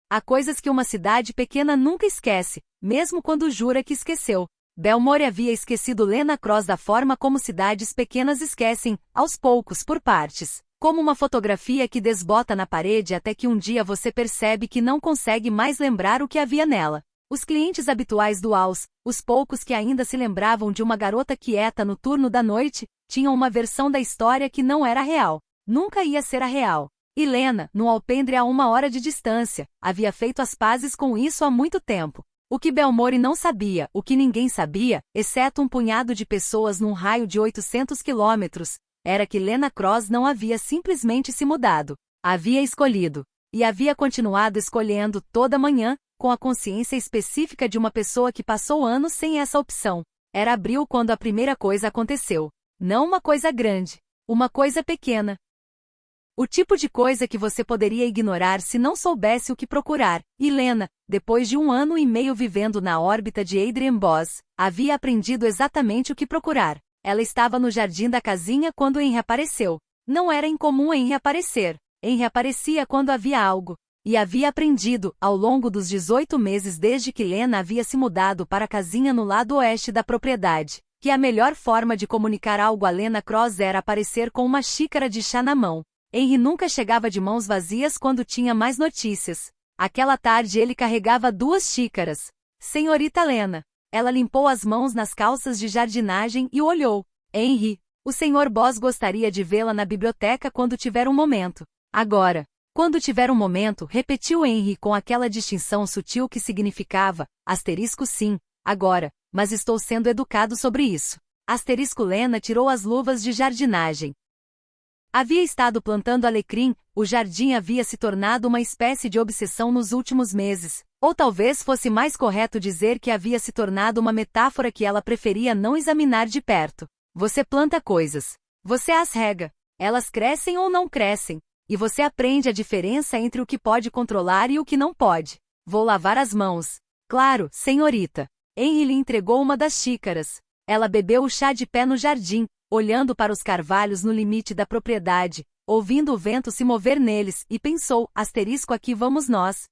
Há coisas que uma cidade pequena nunca esquece, mesmo quando jura que esqueceu. Belmore havia esquecido Lena Cross da forma como cidades pequenas esquecem, aos poucos, por partes. Como uma fotografia que desbota na parede até que um dia você percebe que não consegue mais lembrar o que havia nela. Os clientes habituais do House, os poucos que ainda se lembravam de uma garota quieta no turno da noite, tinham uma versão da história que não era real. Nunca ia ser a real. E Lena, no alpendre a 1 hora de distância, havia feito as pazes com isso há muito tempo. O que Belmore não sabia, o que ninguém sabia, exceto um punhado de pessoas num raio de 800 quilômetros, era que Lena Cross não havia simplesmente se mudado. Havia escolhido. E havia continuado escolhendo toda manhã, com a consciência específica de uma pessoa que passou anos sem essa opção. Era abril quando a primeira coisa aconteceu. Não uma coisa grande. Uma coisa pequena. O tipo de coisa que você poderia ignorar se não soubesse o que procurar. E Lena, depois de 1 ano e meio vivendo na órbita de Adrian Boss, havia aprendido exatamente o que procurar. Ela estava no jardim da casinha quando Henry apareceu. Não era incomum Henry aparecer. Henry aparecia quando havia algo. E havia aprendido, ao longo dos 18 meses desde que Lena havia se mudado para a casinha no lado oeste da propriedade, que a melhor forma de comunicar algo a Lena Cross era aparecer com uma xícara de chá na mão. Henry nunca chegava de mãos vazias quando tinha mais notícias. Aquela tarde ele carregava 2 xícaras. Senhorita Lena. Ela limpou as mãos nas calças de jardinagem e olhou. Henry, o Sr. Boss gostaria de vê-la na biblioteca quando tiver um momento. Agora. Quando tiver um momento, repetiu Henry com aquela distinção sutil que significava, sim, agora, mas estou sendo educado sobre isso. Lena tirou as luvas de jardinagem. Havia estado plantando alecrim, o jardim havia se tornado uma espécie de obsessão nos últimos meses, ou talvez fosse mais correto dizer que havia se tornado uma metáfora que ela preferia não examinar de perto. Você planta coisas. Você as rega. Elas crescem ou não crescem. E você aprende a diferença entre o que pode controlar e o que não pode. Vou lavar as mãos. Claro, senhorita. Henry lhe entregou uma das xícaras. Ela bebeu o chá de pé no jardim, olhando para os carvalhos no limite da propriedade, ouvindo o vento se mover neles, e pensou, aqui vamos nós.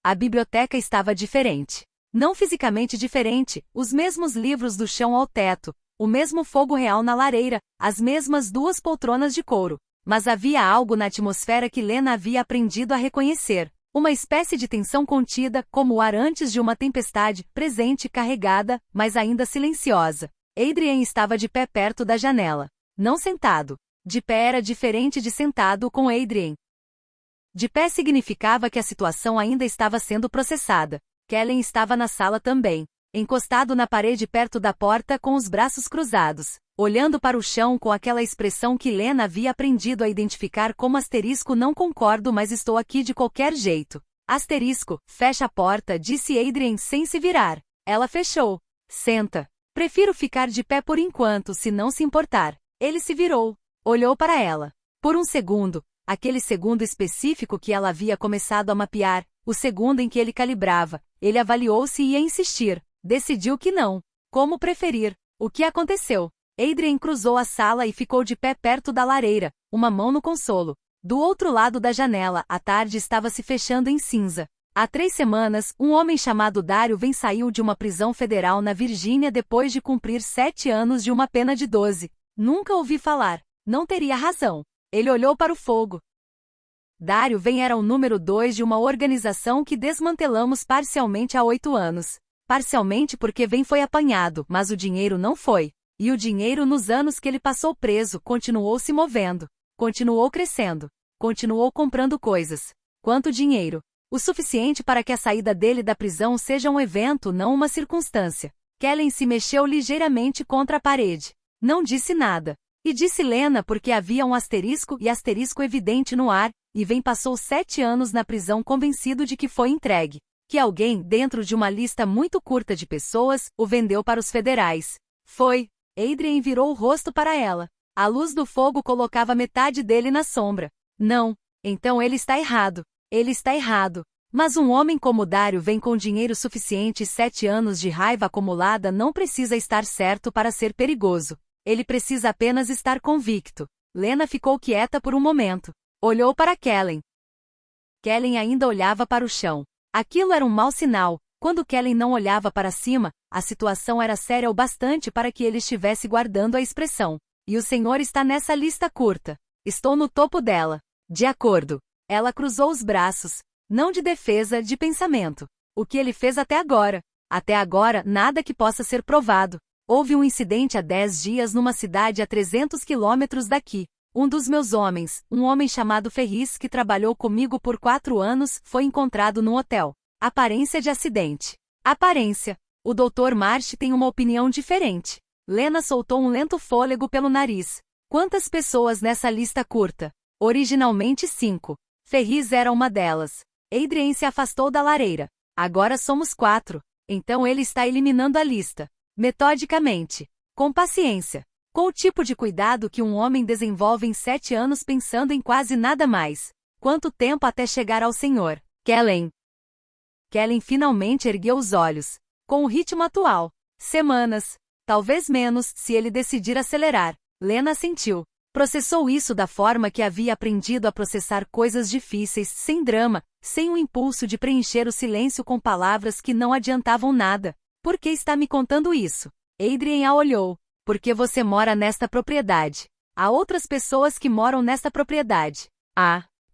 A biblioteca estava diferente. Não fisicamente diferente, os mesmos livros do chão ao teto, o mesmo fogo real na lareira, as mesmas 2 poltronas de couro. Mas havia algo na atmosfera que Lena havia aprendido a reconhecer. Uma espécie de tensão contida, como o ar antes de uma tempestade, presente, carregada, mas ainda silenciosa. Adrian estava de pé perto da janela. Não sentado. De pé era diferente de sentado com Adrian. De pé significava que a situação ainda estava sendo processada. Kellen estava na sala também, encostado na parede perto da porta com os braços cruzados, olhando para o chão com aquela expressão que Lena havia aprendido a identificar como não concordo, mas estou aqui de qualquer jeito. Fecha a porta, disse Adrian sem se virar. Ela fechou. Senta. Prefiro ficar de pé por enquanto, se não se importar. Ele se virou. Olhou para ela. Por um segundo, aquele segundo específico que ela havia começado a mapear, o segundo em que ele calibrava, ele avaliou se ia insistir. Decidiu que não. Como preferir. O que aconteceu? Adrian cruzou a sala e ficou de pé perto da lareira, uma mão no consolo. Do outro lado da janela, a tarde estava se fechando em cinza. Há 3 semanas, um homem chamado Dario Venn saiu de uma prisão federal na Virgínia depois de cumprir 7 anos de uma pena de 12. Nunca ouvi falar. Não teria razão. Ele olhou para o fogo. Dario Venn era o número 2 de uma organização que desmantelamos parcialmente há 8 anos. Parcialmente porque Venn foi apanhado, mas o dinheiro não foi. E o dinheiro nos anos que ele passou preso continuou se movendo. Continuou crescendo. Continuou comprando coisas. Quanto dinheiro? O suficiente para que a saída dele da prisão seja um evento, não uma circunstância. Kellen se mexeu ligeiramente contra a parede. Não disse nada. E disse Lena porque havia um asterisco evidente no ar, e Venn passou 7 anos na prisão convencido de que foi entregue. Que alguém, dentro de uma lista muito curta de pessoas, o vendeu para os federais. Foi. Adrian virou o rosto para ela. A luz do fogo colocava metade dele na sombra. Não. Então ele está errado. Ele está errado. Mas um homem como Dario Venn com dinheiro suficiente e 7 anos de raiva acumulada não precisa estar certo para ser perigoso. Ele precisa apenas estar convicto. Lena ficou quieta por um momento. Olhou para Kellen. Kellen ainda olhava para o chão. Aquilo era um mau sinal. Quando Kellen não olhava para cima, a situação era séria o bastante para que ele estivesse guardando a expressão. E o senhor está nessa lista curta. Estou no topo dela. De acordo. Ela cruzou os braços. Não de defesa, de pensamento. O que ele fez até agora? Até agora, nada que possa ser provado. Houve um incidente há 10 dias numa cidade a 300 quilômetros daqui. Um dos meus homens, um homem chamado Ferris que trabalhou comigo por 4 anos, foi encontrado num hotel. Aparência de acidente. Aparência. O Dr. Marsh tem uma opinião diferente. Lena soltou um lento fôlego pelo nariz. Quantas pessoas nessa lista curta? Originalmente 5. Ferris era uma delas. Adrien se afastou da lareira. Agora somos 4. Então ele está eliminando a lista. Metodicamente. Com paciência. Com o tipo de cuidado que um homem desenvolve em 7 anos pensando em quase nada mais. Quanto tempo até chegar ao senhor? Kellen. Kellen finalmente ergueu os olhos. Com o ritmo atual. Semanas. Talvez menos, se ele decidir acelerar. Lena sentiu. Processou isso da forma que havia aprendido a processar coisas difíceis, sem drama, sem um impulso de preencher o silêncio com palavras que não adiantavam nada. Por que está me contando isso? Adrien a olhou. Porque você mora nesta propriedade. Há outras pessoas que moram nesta propriedade.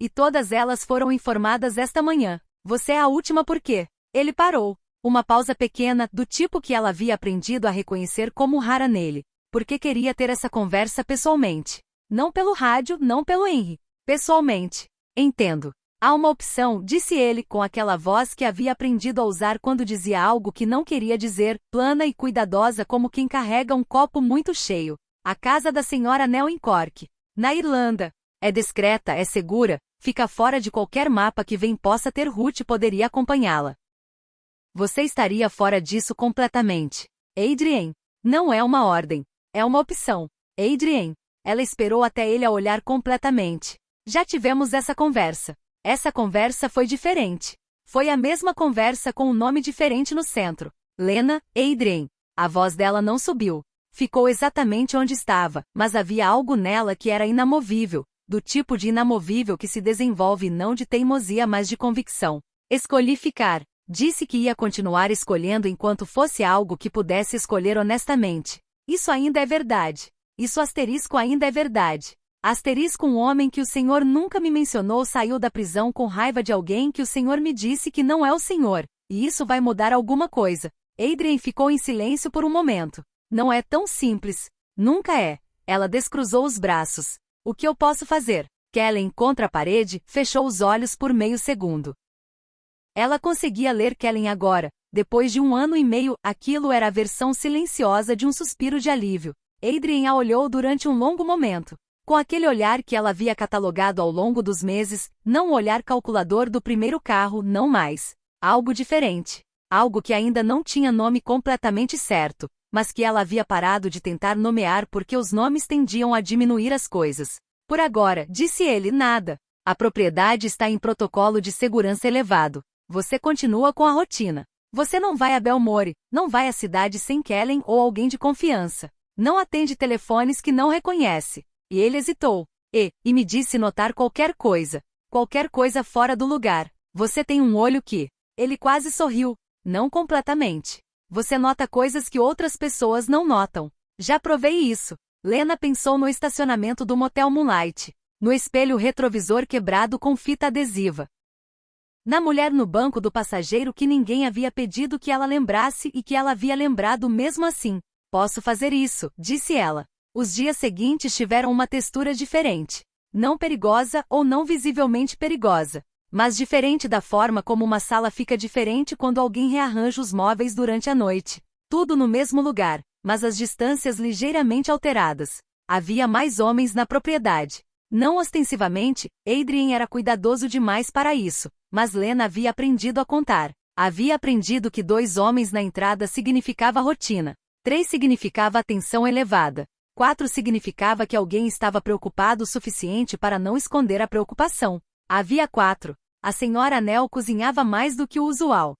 E todas elas foram informadas esta manhã. Você é a última por quê? Ele parou. Uma pausa pequena, do tipo que ela havia aprendido a reconhecer como rara nele. Porque queria ter essa conversa pessoalmente. Não pelo rádio, não pelo Henry. Pessoalmente. Entendo. Há uma opção, disse ele com aquela voz que havia aprendido a usar quando dizia algo que não queria dizer, plana e cuidadosa como quem carrega um copo muito cheio. A casa da senhora Nell em Cork. Na Irlanda. É discreta, é segura, fica fora de qualquer mapa que vem possa ter Ruth poderia acompanhá-la. Você estaria fora disso completamente. Adrien. Não é uma ordem. É uma opção. Adrien. Ela esperou até ele a olhar completamente. Já tivemos essa conversa. Essa conversa foi diferente. Foi a mesma conversa com um nome diferente no centro. Lena, Adrien. A voz dela não subiu. Ficou exatamente onde estava, mas havia algo nela que era inamovível, do tipo de inamovível que se desenvolve não de teimosia mas de convicção. Escolhi ficar. Disse que ia continuar escolhendo enquanto fosse algo que pudesse escolher honestamente. Isso ainda é verdade. Isso asterisco ainda é verdade. Asterisco um homem que o Senhor nunca me mencionou saiu da prisão com raiva de alguém que o Senhor me disse que não é o Senhor. E isso vai mudar alguma coisa. Adrien ficou em silêncio por um momento. Não é tão simples. Nunca é. Ela descruzou os braços. O que eu posso fazer? Kellen contra a parede, fechou os olhos por meio segundo. Ela conseguia ler Kellen agora. Depois de 1 ano e meio, aquilo era a versão silenciosa de um suspiro de alívio. Adrien a olhou durante um longo momento. Com aquele olhar que ela havia catalogado ao longo dos meses, não o olhar calculador do primeiro carro, não mais. Algo diferente. Algo que ainda não tinha nome completamente certo, mas que ela havia parado de tentar nomear porque os nomes tendiam a diminuir as coisas. Por agora, disse ele, nada. A propriedade está em protocolo de segurança elevado. Você continua com a rotina. Você não vai a Belmore, não vai à cidade sem Kellen ou alguém de confiança. Não atende telefones que não reconhece. E ele hesitou. E me disse notar qualquer coisa fora do lugar. Você tem um olho que... Ele quase sorriu. Não completamente. Você nota coisas que outras pessoas não notam. Já provei isso. Lena pensou no estacionamento do motel Moonlight. No espelho retrovisor quebrado com fita adesiva. Na mulher no banco do passageiro que ninguém havia pedido que ela lembrasse e que ela havia lembrado mesmo assim. Posso fazer isso, disse ela. Os dias seguintes tiveram uma textura diferente. Não perigosa ou não visivelmente perigosa. Mas diferente da forma como uma sala fica diferente quando alguém rearranja os móveis durante a noite. Tudo no mesmo lugar, mas as distâncias ligeiramente alteradas. Havia mais homens na propriedade. Não ostensivamente, Adrien era cuidadoso demais para isso, mas Lena havia aprendido a contar. Havia aprendido que 2 homens na entrada significava rotina. 3 significava atenção elevada. 4 significava que alguém estava preocupado o suficiente para não esconder a preocupação. Havia 4. A senhora Nell cozinhava mais do que o usual.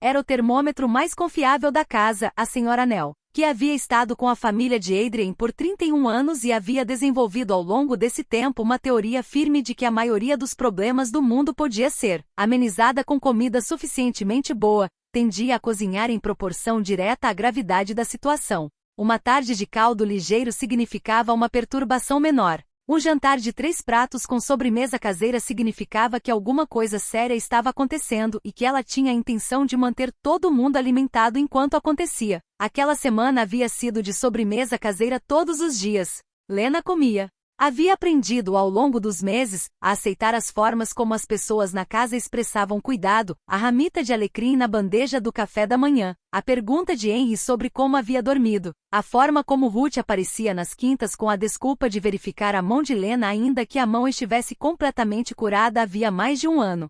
Era o termômetro mais confiável da casa, a senhora Nell. que havia estado com a família de Adrien por 31 anos e havia desenvolvido ao longo desse tempo uma teoria firme de que a maioria dos problemas do mundo podia ser amenizada com comida suficientemente boa, tendia a cozinhar em proporção direta à gravidade da situação. Uma tarde de caldo ligeiro significava uma perturbação menor. Um jantar de 3 pratos com sobremesa caseira significava que alguma coisa séria estava acontecendo e que ela tinha a intenção de manter todo mundo alimentado enquanto acontecia. Aquela semana havia sido de sobremesa caseira todos os dias. Lena comia. Havia aprendido ao longo dos meses a aceitar as formas como as pessoas na casa expressavam cuidado, a ramita de alecrim na bandeja do café da manhã, a pergunta de Henry sobre como havia dormido, a forma como Ruth aparecia nas quintas com a desculpa de verificar a mão de Lena ainda que a mão estivesse completamente curada havia mais de um ano.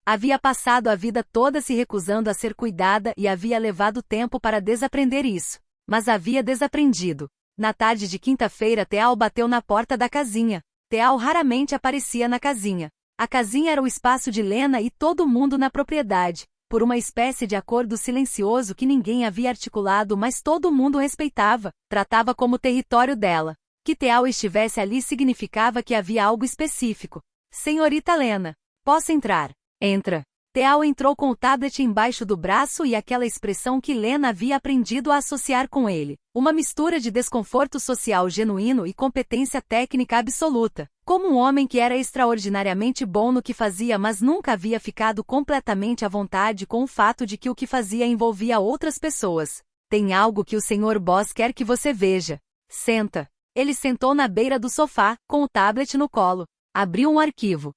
Havia passado a vida toda se recusando a ser cuidada e havia levado tempo para desaprender isso, mas havia desaprendido. Na tarde de quinta-feira Teal bateu na porta da casinha. Teal raramente aparecia na casinha. A casinha era o espaço de Lena e todo mundo na propriedade, por uma espécie de acordo silencioso que ninguém havia articulado mas todo mundo respeitava, tratava como território dela. Que Teal estivesse ali significava que havia algo específico. Senhorita Lena, posso entrar? Entra. Teal entrou com o tablet embaixo do braço e aquela expressão que Lena havia aprendido a associar com ele. Uma mistura de desconforto social genuíno e competência técnica absoluta. Como um homem que era extraordinariamente bom no que fazia mas nunca havia ficado completamente à vontade com o fato de que o que fazia envolvia outras pessoas. Tem algo que o Sr. Boss quer que você veja. Senta. Ele sentou na beira do sofá, com o tablet no colo. Abriu um arquivo.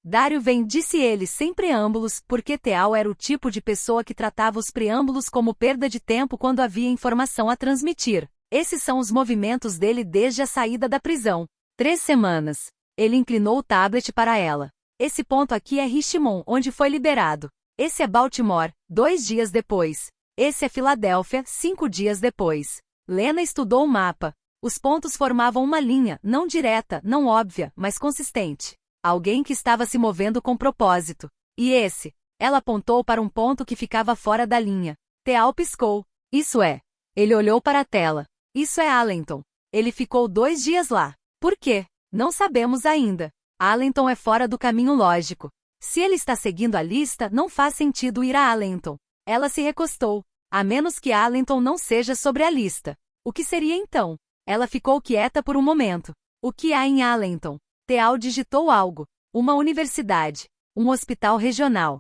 Dário vem, disse ele sem preâmbulos, porque Teal era o tipo de pessoa que tratava os preâmbulos como perda de tempo quando havia informação a transmitir. Esses são os movimentos dele desde a saída da prisão. 3 semanas. Ele inclinou o tablet para ela. Esse ponto aqui é Richmond, onde foi liberado. Esse é Baltimore, 2 dias depois. Esse é Filadélfia, 5 dias depois. Lena estudou o mapa. Os pontos formavam uma linha, não direta, não óbvia, mas consistente. Alguém que estava se movendo com propósito. E esse? Ela apontou para um ponto que ficava fora da linha. Teal piscou. Isso é. Ele olhou para a tela. Isso é Allenton. Ele ficou 2 dias lá. Por quê? Não sabemos ainda. Allenton é fora do caminho lógico. Se ele está seguindo a lista, não faz sentido ir a Allenton. Ela se recostou. A menos que Allenton não seja sobre a lista. O que seria então? Ela ficou quieta por um momento. O que há em Allenton? Teal digitou algo. Uma universidade. Um hospital regional.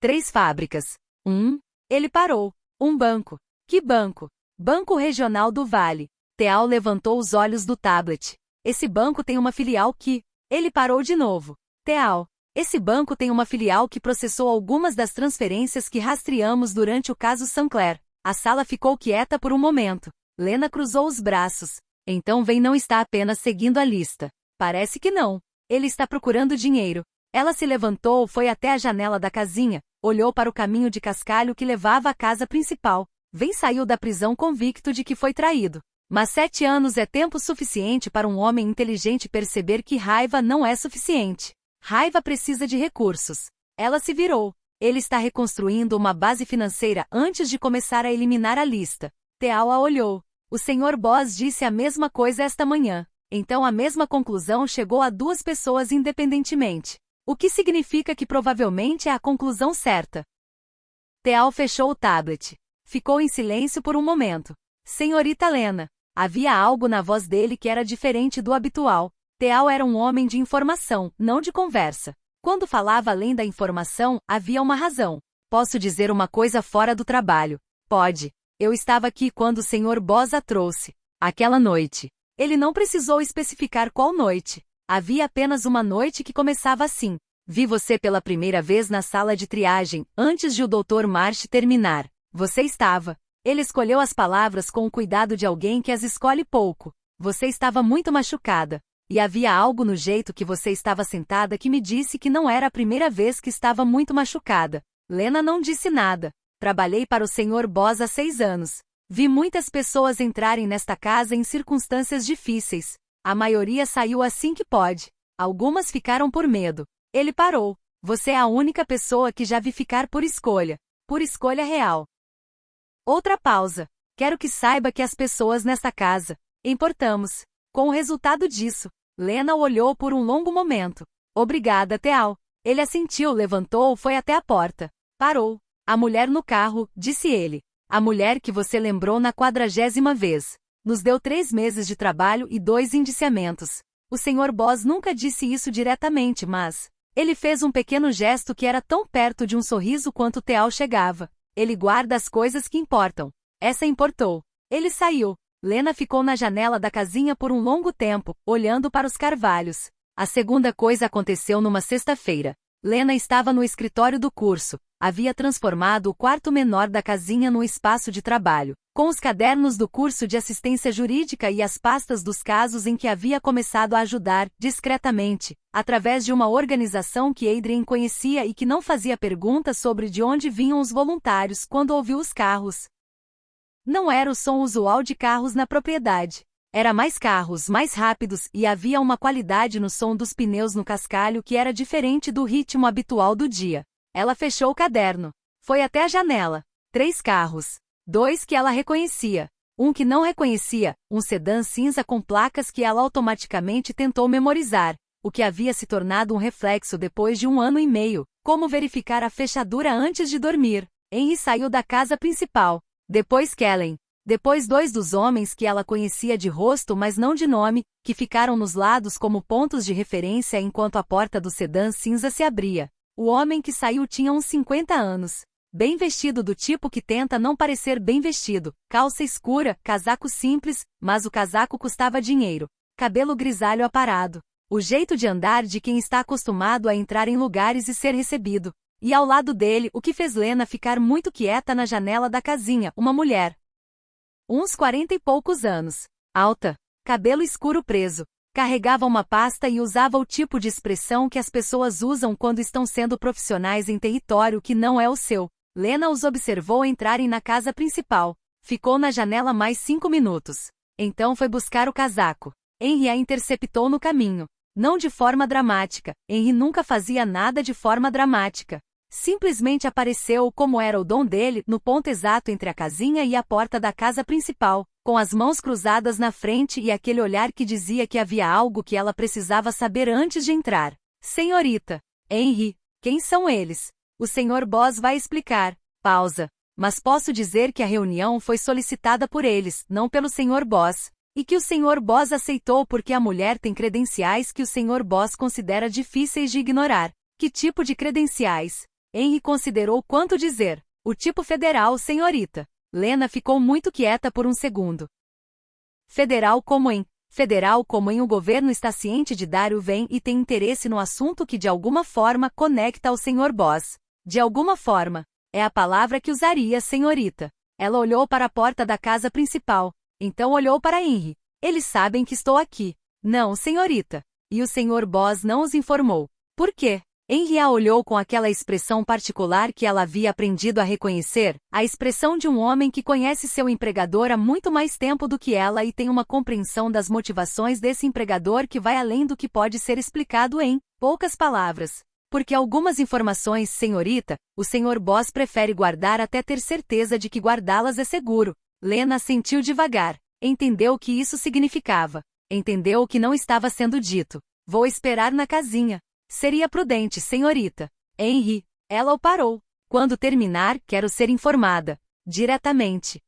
3 fábricas. Ele parou. Um banco. Que banco? Banco Regional do Vale. Teal levantou os olhos do tablet. Esse banco tem uma filial que... Ele parou de novo. Teal. Esse banco tem uma filial que processou algumas das transferências que rastreamos durante o caso Sinclair. A sala ficou quieta por um momento. Lena cruzou os braços. Então Vem não está apenas seguindo a lista. Parece que não. Ele está procurando dinheiro. Ela se levantou, foi até a janela da casinha, olhou para o caminho de cascalho que levava à casa principal. Vem saiu da prisão convicto de que foi traído. Mas 7 anos é tempo suficiente para um homem inteligente perceber que raiva não é suficiente. Raiva precisa de recursos. Ela se virou. Ele está reconstruindo uma base financeira antes de começar a eliminar a lista. Teal a olhou. O Sr. Boss disse a mesma coisa esta manhã. Então a mesma conclusão chegou a 2 pessoas independentemente. O que significa que provavelmente é a conclusão certa. Teal fechou o tablet. Ficou em silêncio por um momento. Senhorita Lena. Havia algo na voz dele que era diferente do habitual. Teal era um homem de informação, não de conversa. Quando falava além da informação, havia uma razão. Posso dizer uma coisa fora do trabalho? Pode. Eu estava aqui quando o Sr. Boss a trouxe. Aquela noite. Ele não precisou especificar qual noite. Havia apenas uma noite que começava assim. Vi você pela primeira vez na sala de triagem, antes de o Dr. Marsh terminar. Você estava. Ele escolheu as palavras com o cuidado de alguém que as escolhe pouco. Você estava muito machucada. E havia algo no jeito que você estava sentada que me disse que não era a primeira vez que estava muito machucada. Lena não disse nada. Trabalhei para o Sr. Boss há 6 anos. Vi muitas pessoas entrarem nesta casa em circunstâncias difíceis. A maioria saiu assim que pode. Algumas ficaram por medo. Ele parou. Você é a única pessoa que já vi ficar por escolha. Por escolha real. Outra pausa. Quero que saiba que as pessoas nesta casa importamos. Com o resultado disso, Lena o olhou por um longo momento. Obrigada, Teal. Ele assentiu, levantou, foi até a porta. Parou. A mulher no carro, disse ele. A mulher que você lembrou na 40ª vez. Nos deu 3 meses de trabalho e 2 indiciamentos. O Sr. Boss nunca disse isso diretamente, mas ele fez um pequeno gesto que era tão perto de um sorriso quanto Teal chegava. Ele guarda as coisas que importam. Essa importou. Ele saiu. Lena ficou na janela da casinha por um longo tempo, olhando para os carvalhos. A segunda coisa aconteceu numa sexta-feira. Lena estava no escritório do curso. Havia transformado o quarto menor da casinha num espaço de trabalho, com os cadernos do curso de assistência jurídica e as pastas dos casos em que havia começado a ajudar, discretamente, através de uma organização que Adrien conhecia e que não fazia perguntas sobre de onde vinham os voluntários quando ouviu os carros. Não era o som usual de carros na propriedade. Era mais carros, mais rápidos, e havia uma qualidade no som dos pneus no cascalho que era diferente do ritmo habitual do dia. Ela fechou o caderno. Foi até a janela. 3 carros. 2 que ela reconhecia. Um que não reconhecia, um sedã cinza com placas que ela automaticamente tentou memorizar, o que havia se tornado um reflexo depois de 1 ano e meio. Como verificar a fechadura antes de dormir? Henry saiu da casa principal. Depois Kellen. Depois 2 dos homens que ela conhecia de rosto mas não de nome, que ficaram nos lados como pontos de referência enquanto a porta do sedã cinza se abria. O homem que saiu tinha uns 50 anos. Bem vestido do tipo que tenta não parecer bem vestido, calça escura, casaco simples, mas o casaco custava dinheiro. Cabelo grisalho aparado. O jeito de andar de quem está acostumado a entrar em lugares e ser recebido. E ao lado dele, o que fez Lena ficar muito quieta na janela da casinha, uma mulher. Uns 40 e poucos anos. Alta. Cabelo escuro preso. Carregava uma pasta e usava o tipo de expressão que as pessoas usam quando estão sendo profissionais em território que não é o seu. Lena os observou entrarem na casa principal. Ficou na janela mais 5 minutos. Então foi buscar o casaco. Henry a interceptou no caminho. Não de forma dramática. Henry nunca fazia nada de forma dramática. Simplesmente apareceu, como era o dom dele, no ponto exato entre a casinha e a porta da casa principal, com as mãos cruzadas na frente e aquele olhar que dizia que havia algo que ela precisava saber antes de entrar. Senhorita. Henry. Quem são eles? O Sr. Boss vai explicar. Pausa. Mas posso dizer que a reunião foi solicitada por eles, não pelo Sr. Boss. E que o Sr. Boss aceitou porque a mulher tem credenciais que o Sr. Boss considera difíceis de ignorar. Que tipo de credenciais? Henry considerou quanto dizer. O tipo federal, senhorita. Lena ficou muito quieta por um segundo. Federal como em o governo está ciente de dar o vem e tem interesse no assunto que de alguma forma conecta ao Sr. Boss. De alguma forma. É a palavra que usaria, senhorita. Ela olhou para a porta da casa principal. Então olhou para Henry. Eles sabem que estou aqui. Não, senhorita. E o Sr. Boss não os informou. Por quê? Henry a olhou com aquela expressão particular que ela havia aprendido a reconhecer, a expressão de um homem que conhece seu empregador há muito mais tempo do que ela e tem uma compreensão das motivações desse empregador que vai além do que pode ser explicado em poucas palavras. Porque algumas informações, senhorita, o Sr. Boss prefere guardar até ter certeza de que guardá-las é seguro. Lena assentiu devagar. Entendeu o que isso significava. Entendeu o que não estava sendo dito. Vou esperar na casinha. Seria prudente, senhorita. Henry. Ela o parou. Quando terminar, quero ser informada. Diretamente.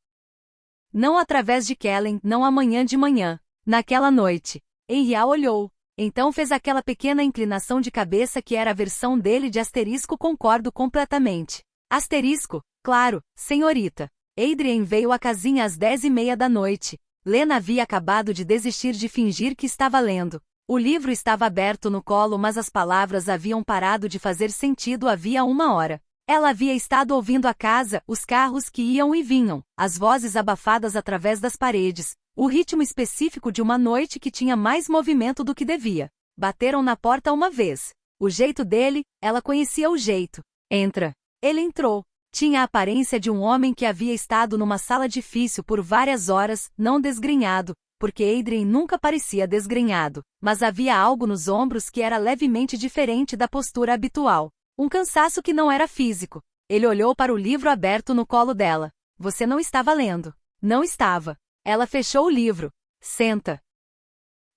Não através de Kellen, não amanhã de manhã. Naquela noite. Henry a olhou. Então fez aquela pequena inclinação de cabeça que era a versão dele de asterisco. Concordo completamente. Asterisco? Claro, senhorita. Adrien veio à casinha às 10h30 da noite. Lena havia acabado de desistir de fingir que estava lendo. O livro estava aberto no colo, mas as palavras haviam parado de fazer sentido havia 1 hora. Ela havia estado ouvindo a casa, os carros que iam e vinham, as vozes abafadas através das paredes, o ritmo específico de uma noite que tinha mais movimento do que devia. Bateram na porta uma vez. O jeito dele, ela conhecia o jeito. Entra. Ele entrou. Tinha a aparência de um homem que havia estado numa sala difícil por várias horas, não desgrenhado, porque Adrien nunca parecia desgrenhado, mas havia algo nos ombros que era levemente diferente da postura habitual. Um cansaço que não era físico. Ele olhou para o livro aberto no colo dela. Você não estava lendo. Não estava. Ela fechou o livro. Senta.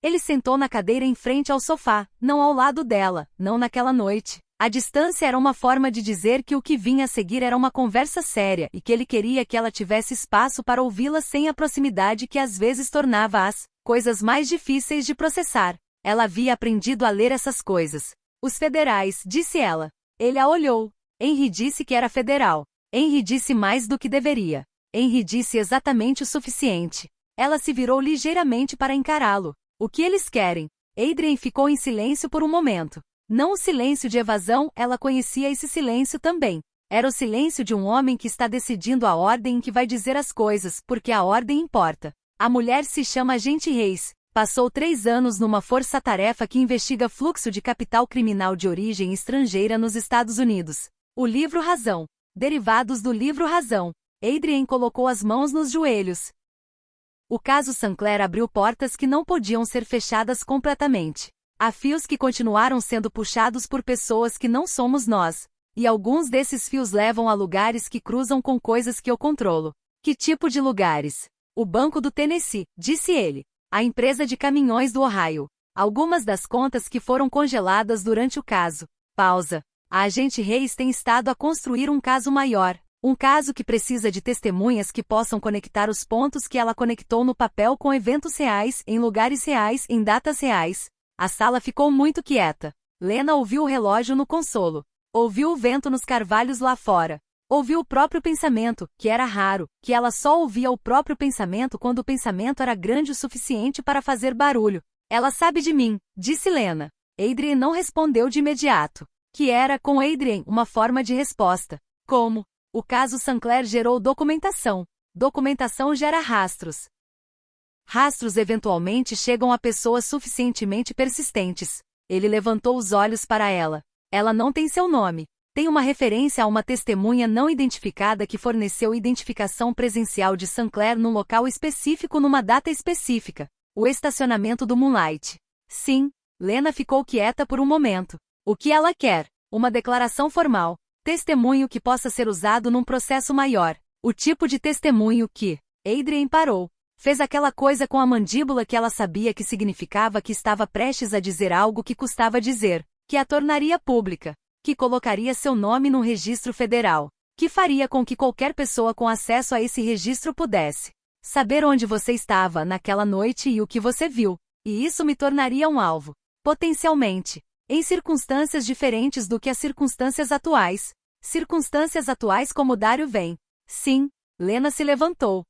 Ele sentou na cadeira em frente ao sofá, não ao lado dela, não naquela noite. A distância era uma forma de dizer que o que vinha a seguir era uma conversa séria e que ele queria que ela tivesse espaço para ouvi-la sem a proximidade que às vezes tornava as coisas mais difíceis de processar. Ela havia aprendido a ler essas coisas. Os federais, disse ela. Ele a olhou. Henry disse que era federal. Henry disse mais do que deveria. Henry disse exatamente o suficiente. Ela se virou ligeiramente para encará-lo. O que eles querem? Adrien ficou em silêncio por um momento. Não o silêncio de evasão, ela conhecia esse silêncio também. Era o silêncio de um homem que está decidindo a ordem em que vai dizer as coisas, porque a ordem importa. A mulher se chama Agente Reis. Passou 3 anos numa força-tarefa que investiga fluxo de capital criminal de origem estrangeira nos Estados Unidos. O livro Razão. Derivados do livro Razão. Adrien colocou as mãos nos joelhos. O caso Sinclair abriu portas que não podiam ser fechadas completamente. Há fios que continuaram sendo puxados por pessoas que não somos nós, e alguns desses fios levam a lugares que cruzam com coisas que eu controlo. Que tipo de lugares? O Banco do Tennessee, disse ele. A empresa de caminhões do Ohio. Algumas das contas que foram congeladas durante o caso. Pausa. A agente Reis tem estado a construir um caso maior. Um caso que precisa de testemunhas que possam conectar os pontos que ela conectou no papel com eventos reais, em lugares reais, em datas reais. A sala ficou muito quieta. Lena ouviu o relógio no consolo. Ouviu o vento nos carvalhos lá fora. Ouviu o próprio pensamento, que era raro, que ela só ouvia o próprio pensamento quando o pensamento era grande o suficiente para fazer barulho. Ela sabe de mim, disse Lena. Adrien não respondeu de imediato. Que era, com Adrien, uma forma de resposta. Como? O caso Sinclair gerou documentação. Documentação gera rastros. Rastros eventualmente chegam a pessoas suficientemente persistentes. Ele levantou os olhos para ela. Ela não tem seu nome. Tem uma referência a uma testemunha não identificada que forneceu identificação presencial de Sinclair num local específico numa data específica. O estacionamento do Moonlight. Sim. Lena ficou quieta por um momento. O que ela quer? Uma declaração formal. Testemunho que possa ser usado num processo maior. O tipo de testemunho que... Adrien parou. Fez aquela coisa com a mandíbula que ela sabia que significava que estava prestes a dizer algo que custava dizer. Que a tornaria pública. Que colocaria seu nome num registro federal. Que faria com que qualquer pessoa com acesso a esse registro pudesse saber onde você estava naquela noite e o que você viu. E isso me tornaria um alvo. Potencialmente. Em circunstâncias diferentes do que as circunstâncias atuais. Circunstâncias atuais como Dário vem. Sim. Lena se levantou.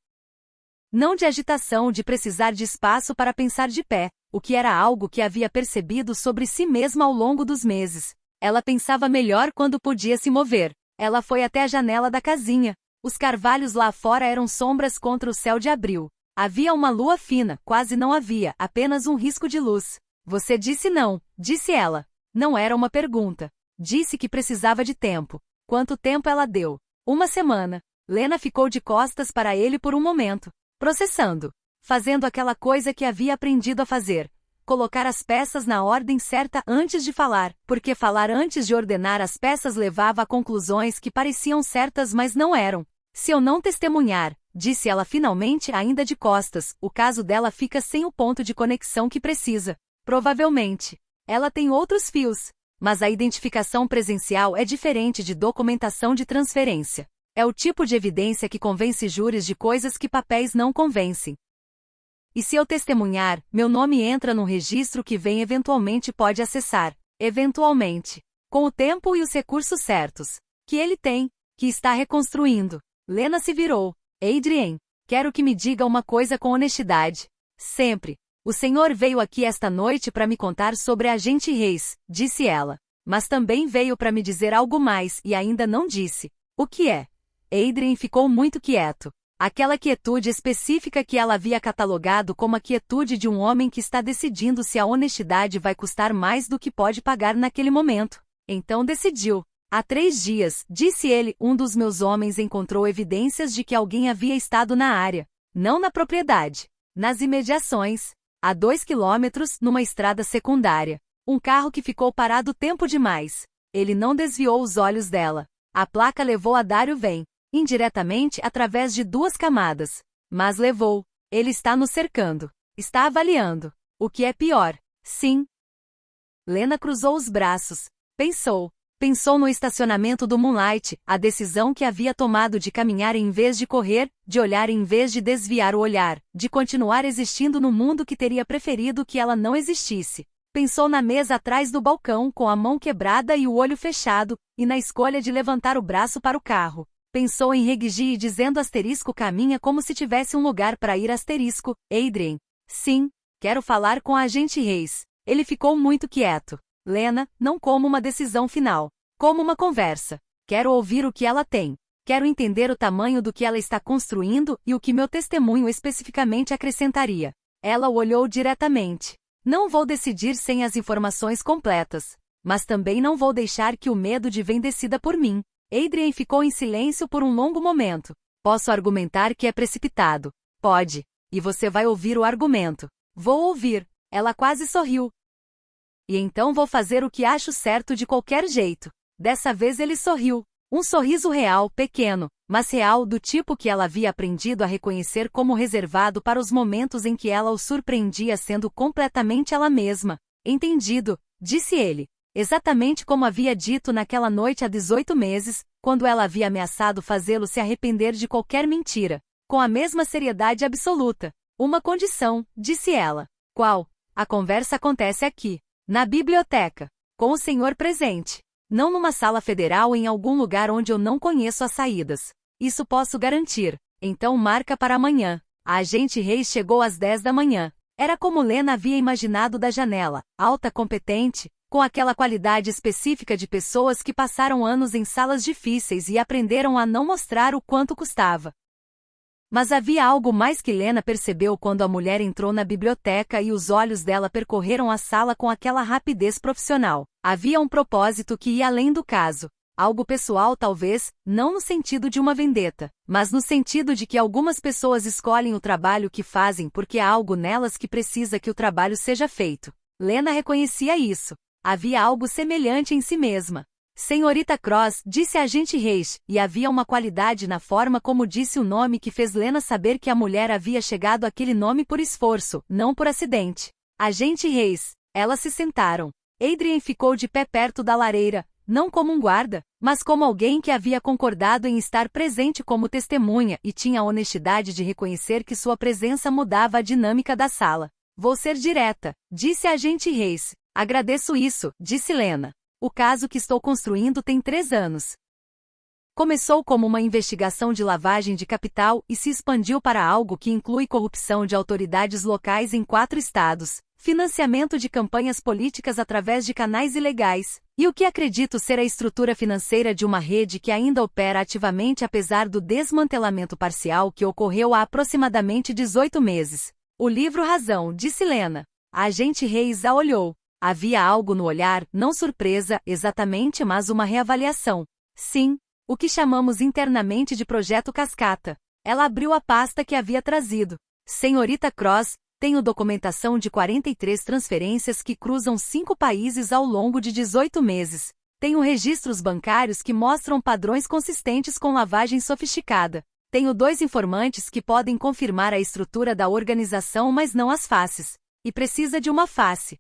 Não de agitação de precisar de espaço para pensar de pé, o que era algo que havia percebido sobre si mesma ao longo dos meses. Ela pensava melhor quando podia se mover. Ela foi até a janela da casinha. Os carvalhos lá fora eram sombras contra o céu de abril. Havia uma lua fina, quase não havia, apenas um risco de luz. Você disse não, disse ela. Não era uma pergunta. Disse que precisava de tempo. Quanto tempo ela deu? 1 semana. Lena ficou de costas para ele por um momento. Processando. Fazendo aquela coisa que havia aprendido a fazer. Colocar as peças na ordem certa antes de falar, porque falar antes de ordenar as peças levava a conclusões que pareciam certas mas não eram. Se eu não testemunhar, disse ela finalmente ainda de costas, o caso dela fica sem o ponto de conexão que precisa. Provavelmente. Ela tem outros fios. Mas a identificação presencial é diferente de documentação de transferência. É o tipo de evidência que convence júris de coisas que papéis não convencem. E se eu testemunhar, meu nome entra num registro que vem eventualmente pode acessar. Eventualmente. Com o tempo e os recursos certos. Que ele tem. Que está reconstruindo. Lena se virou. Adrien, quero que me diga uma coisa com honestidade. Sempre. O senhor veio aqui esta noite para me contar sobre a agente Reis, disse ela. Mas também veio para me dizer algo mais e ainda não disse. O que é? Adrien ficou muito quieto. Aquela quietude específica que ela havia catalogado como a quietude de um homem que está decidindo se a honestidade vai custar mais do que pode pagar naquele momento. Então decidiu. Há 3 dias, disse ele, um dos meus homens encontrou evidências de que alguém havia estado na área. Não na propriedade. Nas imediações. A 2 quilômetros, numa estrada secundária. Um carro que ficou parado tempo demais. Ele não desviou os olhos dela. A placa levou a Dário Vem. indiretamente através de 2 camadas. Mas levou. Ele está nos cercando. Está avaliando. O que é pior? Sim. Lena cruzou os braços. Pensou. Pensou no estacionamento do Moonlight, a decisão que havia tomado de caminhar em vez de correr, de olhar em vez de desviar o olhar, de continuar existindo no mundo que teria preferido que ela não existisse. Pensou na mesa atrás do balcão com a mão quebrada e o olho fechado, e na escolha de levantar o braço para o carro. Pensou em Reggie dizendo asterisco caminha como se tivesse um lugar para ir asterisco, Adrien. Sim, quero falar com a agente Reis. Ele ficou muito quieto. Lena, não como uma decisão final. Como uma conversa. Quero ouvir o que ela tem. Quero entender o tamanho do que ela está construindo e o que meu testemunho especificamente acrescentaria. Ela o olhou diretamente. Não vou decidir sem as informações completas. Mas também não vou deixar que o medo de vem decida por mim. Adrien ficou em silêncio por um longo momento. Posso argumentar que é precipitado. Pode. E você vai ouvir o argumento. Vou ouvir. Ela quase sorriu. E então vou fazer o que acho certo de qualquer jeito. Dessa vez ele sorriu. Um sorriso real, pequeno, mas real do tipo que ela havia aprendido a reconhecer como reservado para os momentos em que ela o surpreendia sendo completamente ela mesma. Entendido, disse ele. Exatamente como havia dito naquela noite há 18 meses, quando ela havia ameaçado fazê-lo se arrepender de qualquer mentira. Com a mesma seriedade absoluta. Uma condição, disse ela. Qual? A conversa acontece aqui. Na biblioteca. Com o senhor presente. Não numa sala federal em algum lugar onde eu não conheço as saídas. Isso posso garantir. Então marca para amanhã. A agente Reis chegou às 10 da manhã. Era como Lena havia imaginado da janela. Alta, competente, com aquela qualidade específica de pessoas que passaram anos em salas difíceis e aprenderam a não mostrar o quanto custava. Mas havia algo mais que Lena percebeu quando a mulher entrou na biblioteca e os olhos dela percorreram a sala com aquela rapidez profissional. Havia um propósito que ia além do caso. Algo pessoal talvez, não no sentido de uma vendetta, mas no sentido de que algumas pessoas escolhem o trabalho que fazem porque há algo nelas que precisa que o trabalho seja feito. Lena reconhecia isso. Havia algo semelhante em si mesma. Senhorita Cross, disse a agente Reis, e havia uma qualidade na forma como disse o nome que fez Lena saber que a mulher havia chegado àquele nome por esforço, não por acidente. Agente Reis. Elas se sentaram. Adrien ficou de pé perto da lareira, não como um guarda, mas como alguém que havia concordado em estar presente como testemunha e tinha a honestidade de reconhecer que sua presença mudava a dinâmica da sala. Vou ser direta, disse a agente Reis. Agradeço isso, disse Lena. O caso que estou construindo tem 3 anos. Começou como uma investigação de lavagem de capital e se expandiu para algo que inclui corrupção de autoridades locais em 4 estados, financiamento de campanhas políticas através de canais ilegais, e o que acredito ser a estrutura financeira de uma rede que ainda opera ativamente apesar do desmantelamento parcial que ocorreu há aproximadamente 18 meses. O livro Razão, disse Lena. A agente Reis a olhou. Havia algo no olhar, não surpresa, exatamente, mas uma reavaliação. Sim, o que chamamos internamente de Projeto Cascata. Ela abriu a pasta que havia trazido. Senhorita Cross, tenho documentação de 43 transferências que cruzam 5 países ao longo de 18 meses. Tenho registros bancários que mostram padrões consistentes com lavagem sofisticada. Tenho 2 informantes que podem confirmar a estrutura da organização, mas não as faces. E precisa de uma face.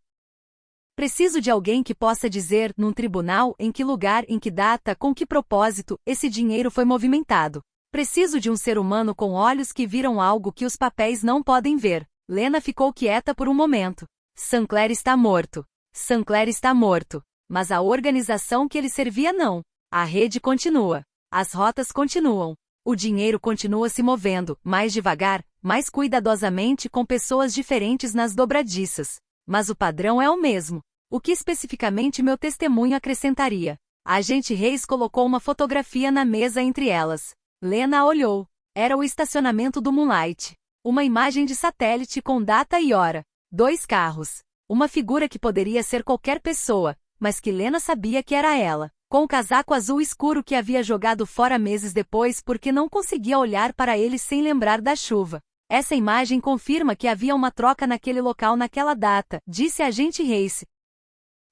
Preciso de alguém que possa dizer, num tribunal, em que lugar, em que data, com que propósito, esse dinheiro foi movimentado. Preciso de um ser humano com olhos que viram algo que os papéis não podem ver. Lena ficou quieta por um momento. Sinclair está morto. Sinclair está morto. Mas a organização que ele servia não. A rede continua. As rotas continuam. O dinheiro continua se movendo, mais devagar, mais cuidadosamente com pessoas diferentes nas dobradiças. Mas o padrão é o mesmo. O que especificamente meu testemunho acrescentaria? A agente Reis colocou uma fotografia na mesa entre elas. Lena a olhou. Era o estacionamento do Moonlight. Uma imagem de satélite com data e hora. 2 carros. Uma figura que poderia ser qualquer pessoa, mas que Lena sabia que era ela. Com o casaco azul escuro que havia jogado fora meses depois porque não conseguia olhar para ele sem lembrar da chuva. Essa imagem confirma que havia uma troca naquele local naquela data, disse a agente Reis.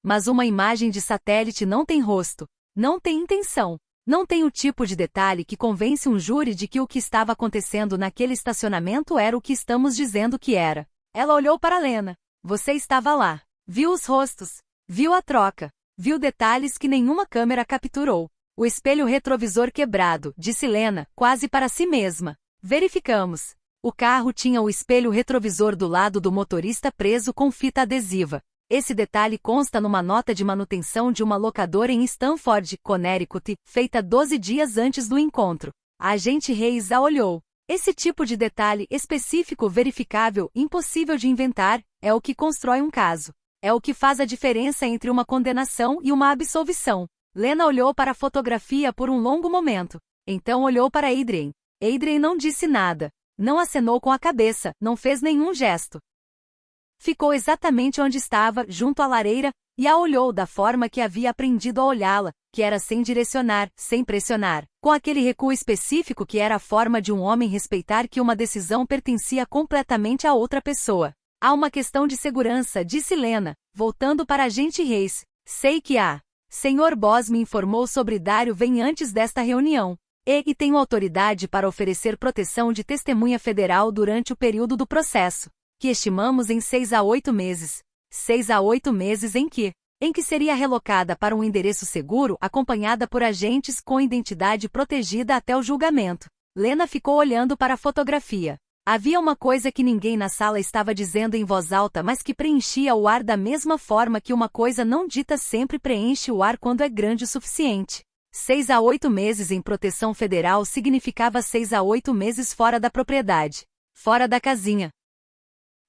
Mas uma imagem de satélite não tem rosto. Não tem intenção. Não tem o tipo de detalhe que convence um júri de que o que estava acontecendo naquele estacionamento era o que estamos dizendo que era. Ela olhou para Lena. Você estava lá. Viu os rostos. Viu a troca. Viu detalhes que nenhuma câmera capturou. O espelho retrovisor quebrado, disse Lena, quase para si mesma. Verificamos. O carro tinha o espelho retrovisor do lado do motorista preso com fita adesiva. Esse detalhe consta numa nota de manutenção de uma locadora em Stamford, Connecticut, feita 12 dias antes do encontro. A agente Reis a olhou. Esse tipo de detalhe específico, verificável, impossível de inventar, é o que constrói um caso. É o que faz a diferença entre uma condenação e uma absolvição. Lena olhou para a fotografia por um longo momento. Então olhou para Adrian. Adrian não disse nada. Não acenou com a cabeça, não fez nenhum gesto. Ficou exatamente onde estava, junto à lareira, e a olhou da forma que havia aprendido a olhá-la, que era sem direcionar, sem pressionar, com aquele recuo específico que era a forma de um homem respeitar que uma decisão pertencia completamente a outra pessoa. Há uma questão de segurança, disse Lena, voltando para a agente Reis. Sei que há. Sr. Boss me informou sobre Dário vem antes desta reunião. E tenho autoridade para oferecer proteção de testemunha federal durante o período do processo, que estimamos em 6 a 8 meses. 6 a 8 meses em que seria relocada para um endereço seguro acompanhada por agentes com identidade protegida até o julgamento. Lena ficou olhando para a fotografia. Havia uma coisa que ninguém na sala estava dizendo em voz alta, mas que preenchia o ar da mesma forma que uma coisa não dita sempre preenche o ar quando é grande o suficiente. 6 a 8 meses em proteção federal significava 6 a 8 meses fora da propriedade. Fora da casinha.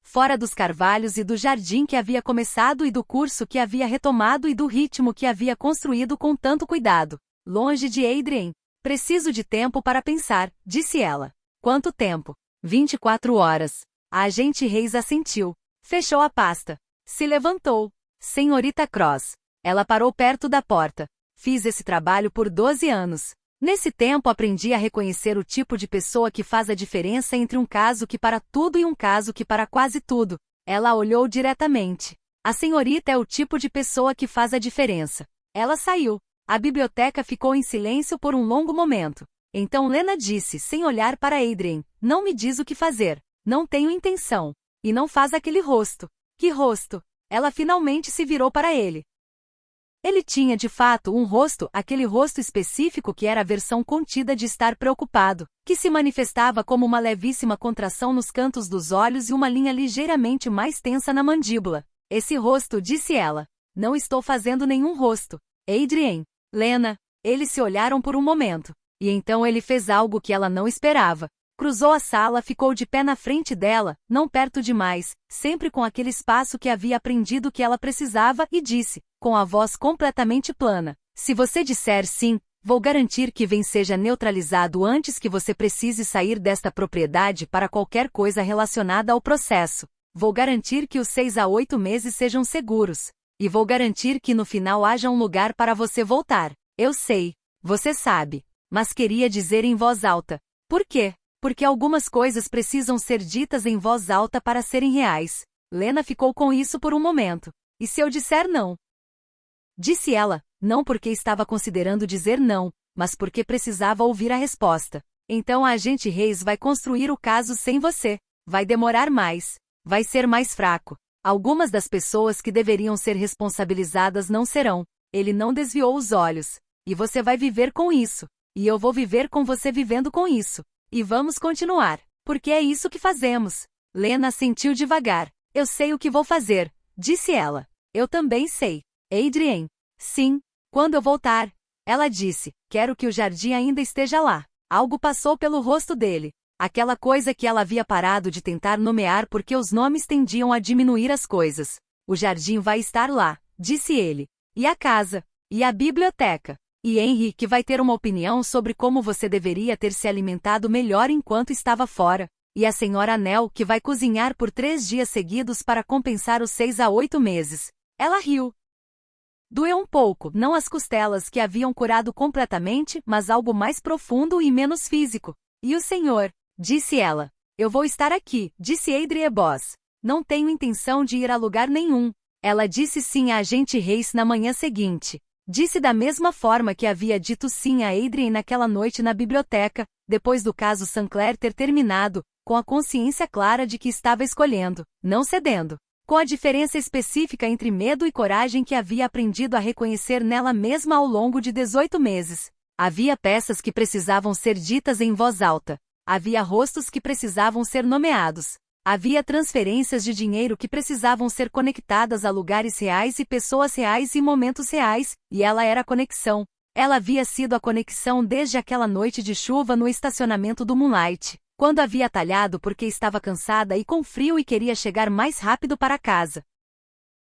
Fora dos carvalhos e do jardim que havia começado e do curso que havia retomado e do ritmo que havia construído com tanto cuidado. Longe de Adrian. Preciso de tempo para pensar, disse ela. Quanto tempo? 24 horas. A agente Reis assentiu. Fechou a pasta. Se levantou. Senhorita Cross. Ela parou perto da porta. Fiz esse trabalho por 12 anos. Nesse tempo aprendi a reconhecer o tipo de pessoa que faz a diferença entre um caso que para tudo e um caso que para quase tudo. Ela olhou diretamente. A senhorita é o tipo de pessoa que faz a diferença. Ela saiu. A biblioteca ficou em silêncio por um longo momento. Então Lena disse, sem olhar para Adrian, não me diz o que fazer. Não tenho intenção. E não faz aquele rosto. Que rosto? Ela finalmente se virou para ele. Ele tinha de fato um rosto, aquele rosto específico que era a versão contida de estar preocupado, que se manifestava como uma levíssima contração nos cantos dos olhos e uma linha ligeiramente mais tensa na mandíbula. Esse rosto, disse ela. Não estou fazendo nenhum rosto. Adrian, Lena, eles se olharam por um momento. E então ele fez algo que ela não esperava. Cruzou a sala, ficou de pé na frente dela, não perto demais, sempre com aquele espaço que havia aprendido que ela precisava e disse, com a voz completamente plana, se você disser sim, vou garantir que Vem seja neutralizado antes que você precise sair desta propriedade para qualquer coisa relacionada ao processo. Vou garantir que os 6 a 8 meses sejam seguros. E vou garantir que no final haja um lugar para você voltar. Eu sei. Você sabe. Mas queria dizer em voz alta. Por quê? Porque algumas coisas precisam ser ditas em voz alta para serem reais. Lena ficou com isso por um momento. E se eu disser não? Disse ela, não porque estava considerando dizer não, mas porque precisava ouvir a resposta. Então a agente Reis vai construir o caso sem você. Vai demorar mais. Vai ser mais fraco. Algumas das pessoas que deveriam ser responsabilizadas não serão. Ele não desviou os olhos. E você vai viver com isso. E eu vou viver com você vivendo com isso. E vamos continuar. Porque é isso que fazemos. Lena assentiu devagar. Eu sei o que vou fazer, disse ela. Eu também sei. Adrian. Sim. Quando eu voltar. Ela disse. Quero que o jardim ainda esteja lá. Algo passou pelo rosto dele. Aquela coisa que ela havia parado de tentar nomear porque os nomes tendiam a diminuir as coisas. O jardim vai estar lá, disse ele. E a casa. E a biblioteca. E Henry, que vai ter uma opinião sobre como você deveria ter se alimentado melhor enquanto estava fora. E a senhora Nell, que vai cozinhar por 3 dias seguidos para compensar os 6 a 8 meses. Ela riu. Doeu um pouco, não as costelas que haviam curado completamente, mas algo mais profundo e menos físico. E o senhor? Disse ela. Eu vou estar aqui, disse Adrian Boss. Não tenho intenção de ir a lugar nenhum. Ela disse sim a agente Reis na manhã seguinte. Disse da mesma forma que havia dito sim a Adrien naquela noite na biblioteca, depois do caso Sinclair ter terminado, com a consciência clara de que estava escolhendo, não cedendo. Com a diferença específica entre medo e coragem que havia aprendido a reconhecer nela mesma ao longo de 18 meses. Havia peças que precisavam ser ditas em voz alta. Havia rostos que precisavam ser nomeados. Havia transferências de dinheiro que precisavam ser conectadas a lugares reais e pessoas reais e momentos reais, e ela era a conexão. Ela havia sido a conexão desde aquela noite de chuva no estacionamento do Moonlight, quando havia atalhado porque estava cansada e com frio e queria chegar mais rápido para casa.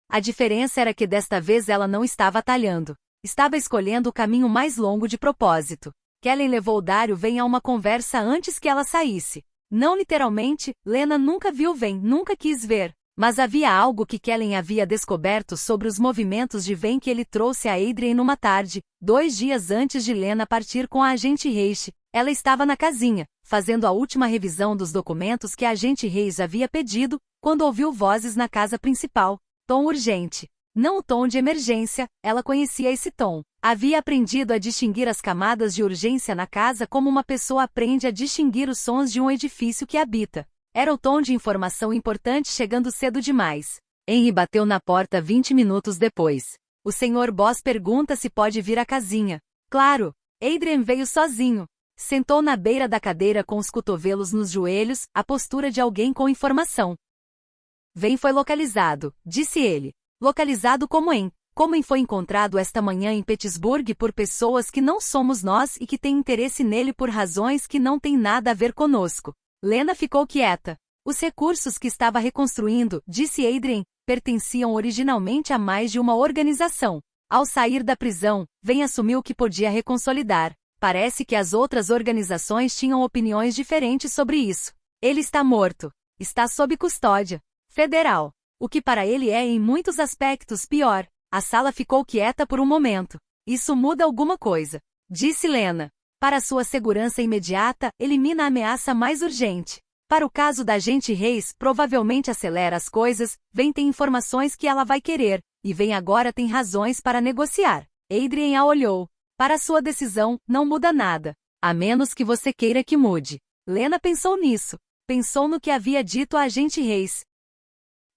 A diferença era que desta vez ela não estava atalhando. Estava escolhendo o caminho mais longo de propósito. Kellen levou Dario Ven a uma conversa antes que ela saísse. Não literalmente, Lena nunca viu Ven, nunca quis ver. Mas havia algo que Kellen havia descoberto sobre os movimentos de Ven que ele trouxe a Adrien numa tarde, 2 dias antes de Lena partir com a agente Reich. Ela estava na casinha, fazendo a última revisão dos documentos que a agente Reich havia pedido, quando ouviu vozes na casa principal. Tom urgente. Não o tom de emergência, ela conhecia esse tom. Havia aprendido a distinguir as camadas de urgência na casa como uma pessoa aprende a distinguir os sons de um edifício que habita. Era o tom de informação importante chegando cedo demais. Henry bateu na porta 20 minutos depois. O Sr. Boss pergunta se pode vir à casinha. Claro. Adrien veio sozinho. Sentou na beira da cadeira com os cotovelos nos joelhos, a postura de alguém com informação. Ven foi localizado, disse ele. Localizado como foi encontrado esta manhã em Pittsburgh por pessoas que não somos nós e que têm interesse nele por razões que não têm nada a ver conosco. Lena ficou quieta. Os recursos que estava reconstruindo, disse Adrien, pertenciam originalmente a mais de uma organização. Ao sair da prisão, Ven assumiu que podia reconsolidar. Parece que as outras organizações tinham opiniões diferentes sobre isso. Ele está morto. Está sob custódia federal. O que para ele é em muitos aspectos pior. A sala ficou quieta por um momento. Isso muda alguma coisa, disse Lena. Para sua segurança imediata, elimina a ameaça mais urgente. Para o caso da agente Reis, provavelmente acelera as coisas. Ven tem informações que ela vai querer, e Ven agora tem razões para negociar. Adrien a olhou. Para sua decisão, não muda nada. A menos que você queira que mude. Lena pensou nisso. Pensou no que havia dito a agente Reis.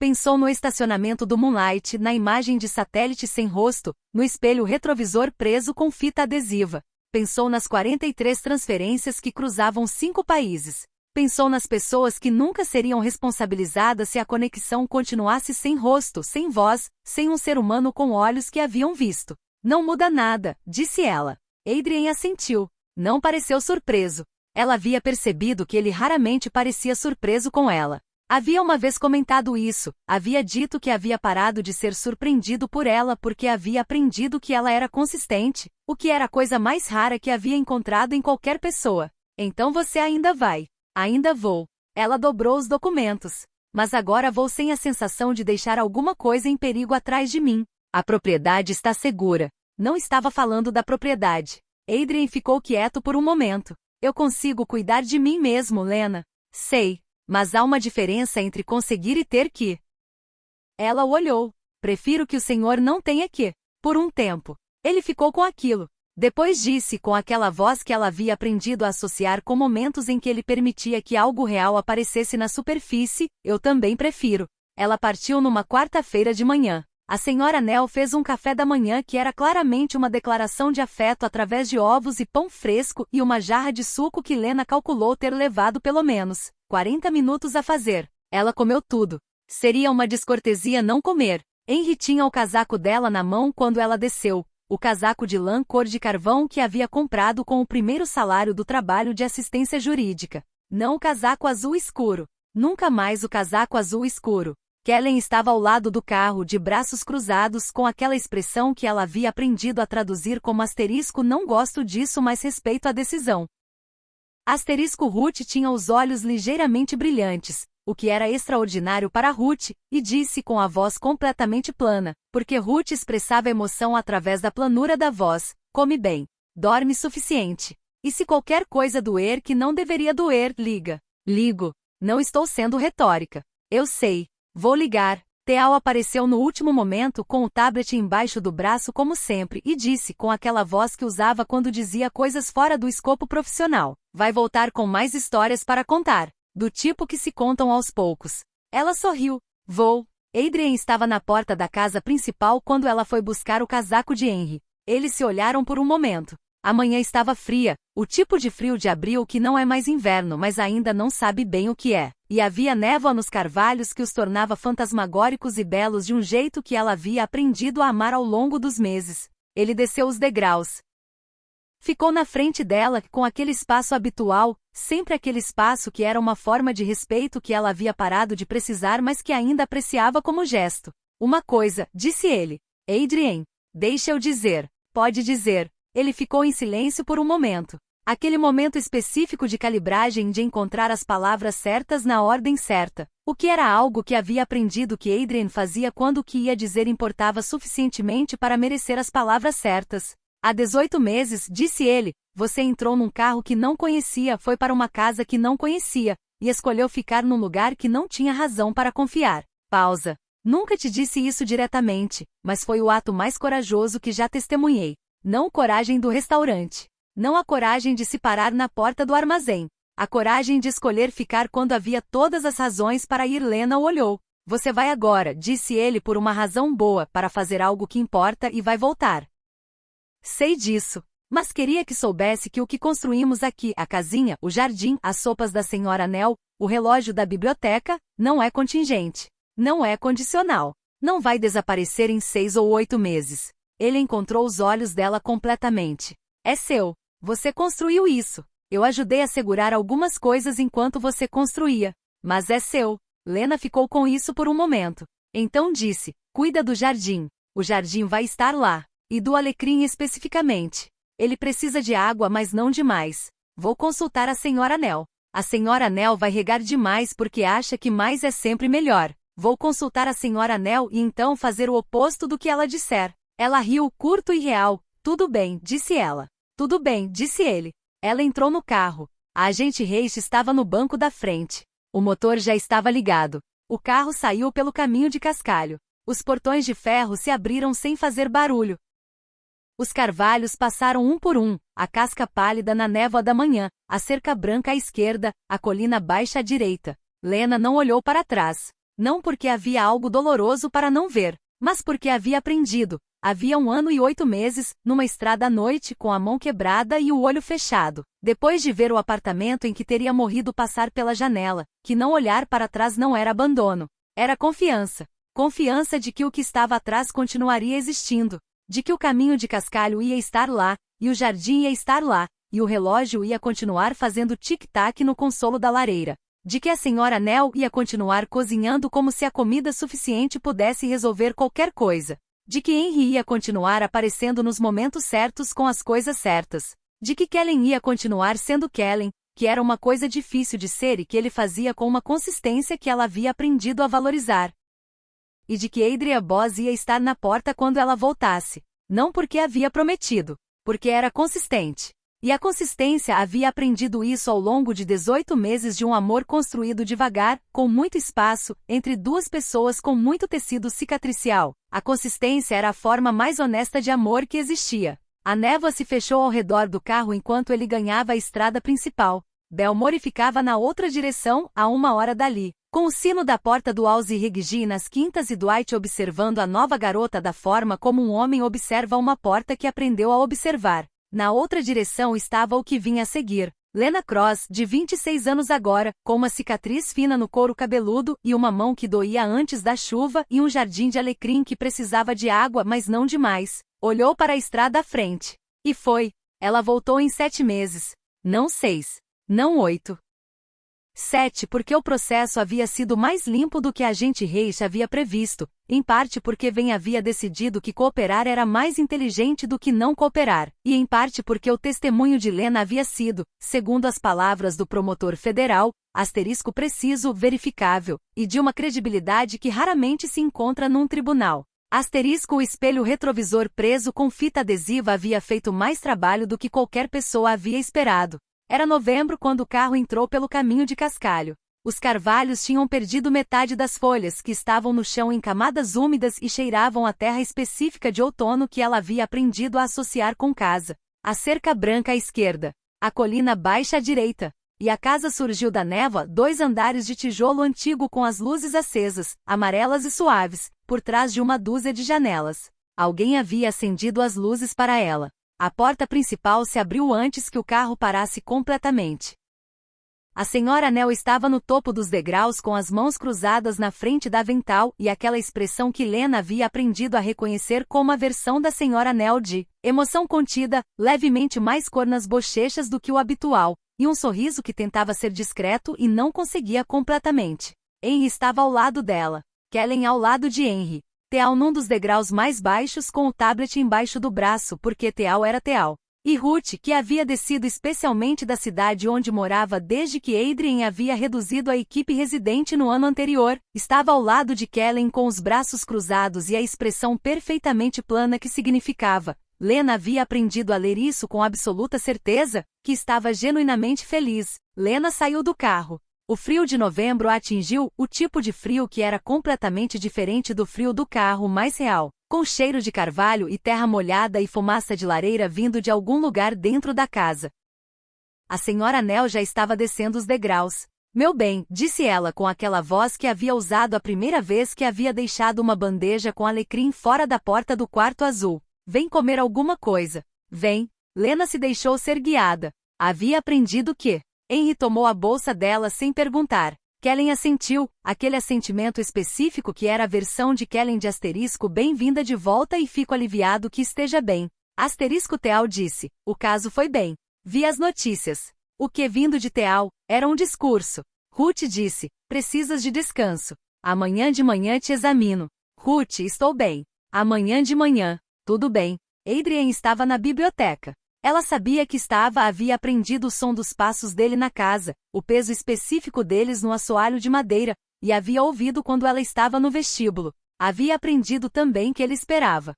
Pensou no estacionamento do Moonlight, na imagem de satélite sem rosto, no espelho retrovisor preso com fita adesiva. Pensou nas 43 transferências que cruzavam 5 países. Pensou nas pessoas que nunca seriam responsabilizadas se a conexão continuasse sem rosto, sem voz, sem um ser humano com olhos que haviam visto. Não muda nada, disse ela. Adrien assentiu. Não pareceu surpreso. Ela havia percebido que ele raramente parecia surpreso com ela. Havia uma vez comentado isso, havia dito que havia parado de ser surpreendido por ela porque havia aprendido que ela era consistente, o que era a coisa mais rara que havia encontrado em qualquer pessoa. Então você ainda vai. Ainda vou. Ela dobrou os documentos. Mas agora vou sem a sensação de deixar alguma coisa em perigo atrás de mim. A propriedade está segura. Não estava falando da propriedade. Adrien ficou quieto por um momento. Eu consigo cuidar de mim mesmo, Lena. Sei. Mas há uma diferença entre conseguir e ter que. Ela o olhou. Prefiro que o senhor não tenha que. Por um tempo. Ele ficou com aquilo. Depois disse com aquela voz que ela havia aprendido a associar com momentos em que ele permitia que algo real aparecesse na superfície, eu também prefiro. Ela partiu numa quarta-feira de manhã. A senhora Nell fez um café da manhã que era claramente uma declaração de afeto através de ovos e pão fresco e uma jarra de suco que Lena calculou ter levado pelo menos 40 minutos a fazer. Ela comeu tudo. Seria uma descortesia não comer. Henry tinha o casaco dela na mão quando ela desceu. O casaco de lã cor de carvão que havia comprado com o primeiro salário do trabalho de assistência jurídica. Não o casaco azul escuro. Nunca mais o casaco azul escuro. Kellen estava ao lado do carro, de braços cruzados, com aquela expressão que ela havia aprendido a traduzir como asterisco não gosto disso mas respeito a decisão. Asterisco Ruth tinha os olhos ligeiramente brilhantes, o que era extraordinário para Ruth, e disse com a voz completamente plana, porque Ruth expressava emoção através da planura da voz, come bem, dorme suficiente. E se qualquer coisa doer que não deveria doer, liga. Ligo. Não estou sendo retórica. Eu sei. Vou ligar. Teal apareceu no último momento com o tablet embaixo do braço como sempre e disse com aquela voz que usava quando dizia coisas fora do escopo profissional: vai voltar com mais histórias para contar, do tipo que se contam aos poucos. Ela sorriu. Vou. Adrian estava na porta da casa principal quando ela foi buscar o casaco de Henry. Eles se olharam por um momento. A manhã estava fria, o tipo de frio de abril que não é mais inverno mas ainda não sabe bem o que é. E havia névoa nos carvalhos que os tornava fantasmagóricos e belos de um jeito que ela havia aprendido a amar ao longo dos meses. Ele desceu os degraus. Ficou na frente dela, com aquele espaço habitual, sempre aquele espaço que era uma forma de respeito que ela havia parado de precisar mas que ainda apreciava como gesto. Uma coisa, disse ele. Adrian, deixa eu dizer. Pode dizer. Ele ficou em silêncio por um momento. Aquele momento específico de calibragem de encontrar as palavras certas na ordem certa. O que era algo que havia aprendido que Adrian fazia quando o que ia dizer importava suficientemente para merecer as palavras certas. Há 18 meses, disse ele, você entrou num carro que não conhecia, foi para uma casa que não conhecia, e escolheu ficar num lugar que não tinha razão para confiar. Pausa. Nunca te disse isso diretamente, mas foi o ato mais corajoso que já testemunhei. Não coragem do restaurante. Não a coragem de se parar na porta do armazém. A coragem de escolher ficar quando havia todas as razões para ir. Lena o olhou. Você vai agora, disse ele por uma razão boa, para fazer algo que importa e vai voltar. Sei disso. Mas queria que soubesse que o que construímos aqui, a casinha, o jardim, as sopas da senhora Nell, o relógio da biblioteca, não é contingente. Não é condicional. Não vai desaparecer em 6 ou 8 meses. Ele encontrou os olhos dela completamente. É seu. Você construiu isso. Eu ajudei a segurar algumas coisas enquanto você construía. Mas é seu. Lena ficou com isso por um momento. Então disse, cuida do jardim. O jardim vai estar lá. E do alecrim especificamente. Ele precisa de água mas não demais. Vou consultar a senhora Nell. A senhora Nell vai regar demais porque acha que mais é sempre melhor. Vou consultar a senhora Nell e então fazer o oposto do que ela disser. Ela riu curto e real. Tudo bem, disse ela. Tudo bem, disse ele. Ela entrou no carro. A agente Reis estava no banco da frente. O motor já estava ligado. O carro saiu pelo caminho de cascalho. Os portões de ferro se abriram sem fazer barulho. Os carvalhos passaram um por um, a casca pálida na névoa da manhã, a cerca branca à esquerda, a colina baixa à direita. Lena não olhou para trás. Não porque havia algo doloroso para não ver, mas porque havia aprendido. Havia 1 ano e 8 meses, numa estrada à noite com a mão quebrada e o olho fechado, depois de ver o apartamento em que teria morrido passar pela janela, que não olhar para trás não era abandono. Era confiança. Confiança de que o que estava atrás continuaria existindo. De que o caminho de cascalho ia estar lá, e o jardim ia estar lá, e o relógio ia continuar fazendo tic-tac no consolo da lareira. De que a senhora Nell ia continuar cozinhando como se a comida suficiente pudesse resolver qualquer coisa. De que Henry ia continuar aparecendo nos momentos certos com as coisas certas. De que Kellen ia continuar sendo Kellen, que era uma coisa difícil de ser e que ele fazia com uma consistência que ela havia aprendido a valorizar. E de que Adria Boss ia estar na porta quando ela voltasse. Não porque havia prometido, porque era consistente. E a consistência havia aprendido isso ao longo de 18 meses de um amor construído devagar, com muito espaço, entre duas pessoas com muito tecido cicatricial. A consistência era a forma mais honesta de amor que existia. A névoa se fechou ao redor do carro enquanto ele ganhava a estrada principal. Belmore ficava na outra direção, a 1 hora dali, com o sino da porta do House Reggie nas quintas e Dwight observando a nova garota da forma como um homem observa uma porta que aprendeu a observar. Na outra direção estava o que vinha a seguir. Lena Cross, de 26 anos agora, com uma cicatriz fina no couro cabeludo e uma mão que doía antes da chuva e um jardim de alecrim que precisava de água mas não demais. Olhou para a estrada à frente. E foi. Ela voltou em 7 meses. Não 6. Não 8. 7 porque o processo havia sido mais limpo do que a agente Reis havia previsto, em parte porque Ben havia decidido que cooperar era mais inteligente do que não cooperar, e em parte porque o testemunho de Lena havia sido, segundo as palavras do promotor federal, asterisco preciso, verificável, e de uma credibilidade que raramente se encontra num tribunal. Asterisco o espelho retrovisor preso com fita adesiva havia feito mais trabalho do que qualquer pessoa havia esperado. Era novembro quando o carro entrou pelo caminho de cascalho. Os carvalhos tinham perdido metade das folhas que estavam no chão em camadas úmidas e cheiravam a terra específica de outono que ela havia aprendido a associar com casa. A cerca branca à esquerda, a colina baixa à direita, e a casa surgiu da névoa, 2 andares de tijolo antigo com as luzes acesas, amarelas e suaves, por trás de uma dúzia de janelas. Alguém havia acendido as luzes para ela. A porta principal se abriu antes que o carro parasse completamente. A senhora Nell estava no topo dos degraus com as mãos cruzadas na frente da avental e aquela expressão que Lena havia aprendido a reconhecer como a versão da senhora Nell de emoção contida, levemente mais cor nas bochechas do que o habitual, e um sorriso que tentava ser discreto e não conseguia completamente. Henry estava ao lado dela. Kellen ao lado de Henry. Teal num dos degraus mais baixos com o tablet embaixo do braço porque Teal era Teal. E Ruth, que havia descido especialmente da cidade onde morava desde que Adrien havia reduzido a equipe residente no ano anterior, estava ao lado de Kellen com os braços cruzados e a expressão perfeitamente plana que significava. Lena havia aprendido a ler isso com absoluta certeza, que estava genuinamente feliz. Lena saiu do carro. O frio de novembro a atingiu, o tipo de frio que era completamente diferente do frio do carro mais real, com cheiro de carvalho e terra molhada e fumaça de lareira vindo de algum lugar dentro da casa. A senhora Nell já estava descendo os degraus. Meu bem, disse ela com aquela voz que havia usado a primeira vez que havia deixado uma bandeja com alecrim fora da porta do quarto azul. Vem comer alguma coisa. Vem. Lena se deixou ser guiada. Havia aprendido que Henry tomou a bolsa dela sem perguntar. Kellen assentiu, aquele assentimento específico que era a versão de Kellen de asterisco bem-vinda de volta e fico aliviado que esteja bem. Asterisco Teal disse, o caso foi bem. Vi as notícias. O que vindo de Teal, era um discurso. Ruth disse, precisas de descanso. Amanhã de manhã te examino. Ruth, estou bem. Amanhã de manhã, tudo bem. Adrien estava na biblioteca. Ela sabia que havia aprendido o som dos passos dele na casa, o peso específico deles no assoalho de madeira, e havia ouvido quando ela estava no vestíbulo. Havia aprendido também que ele esperava.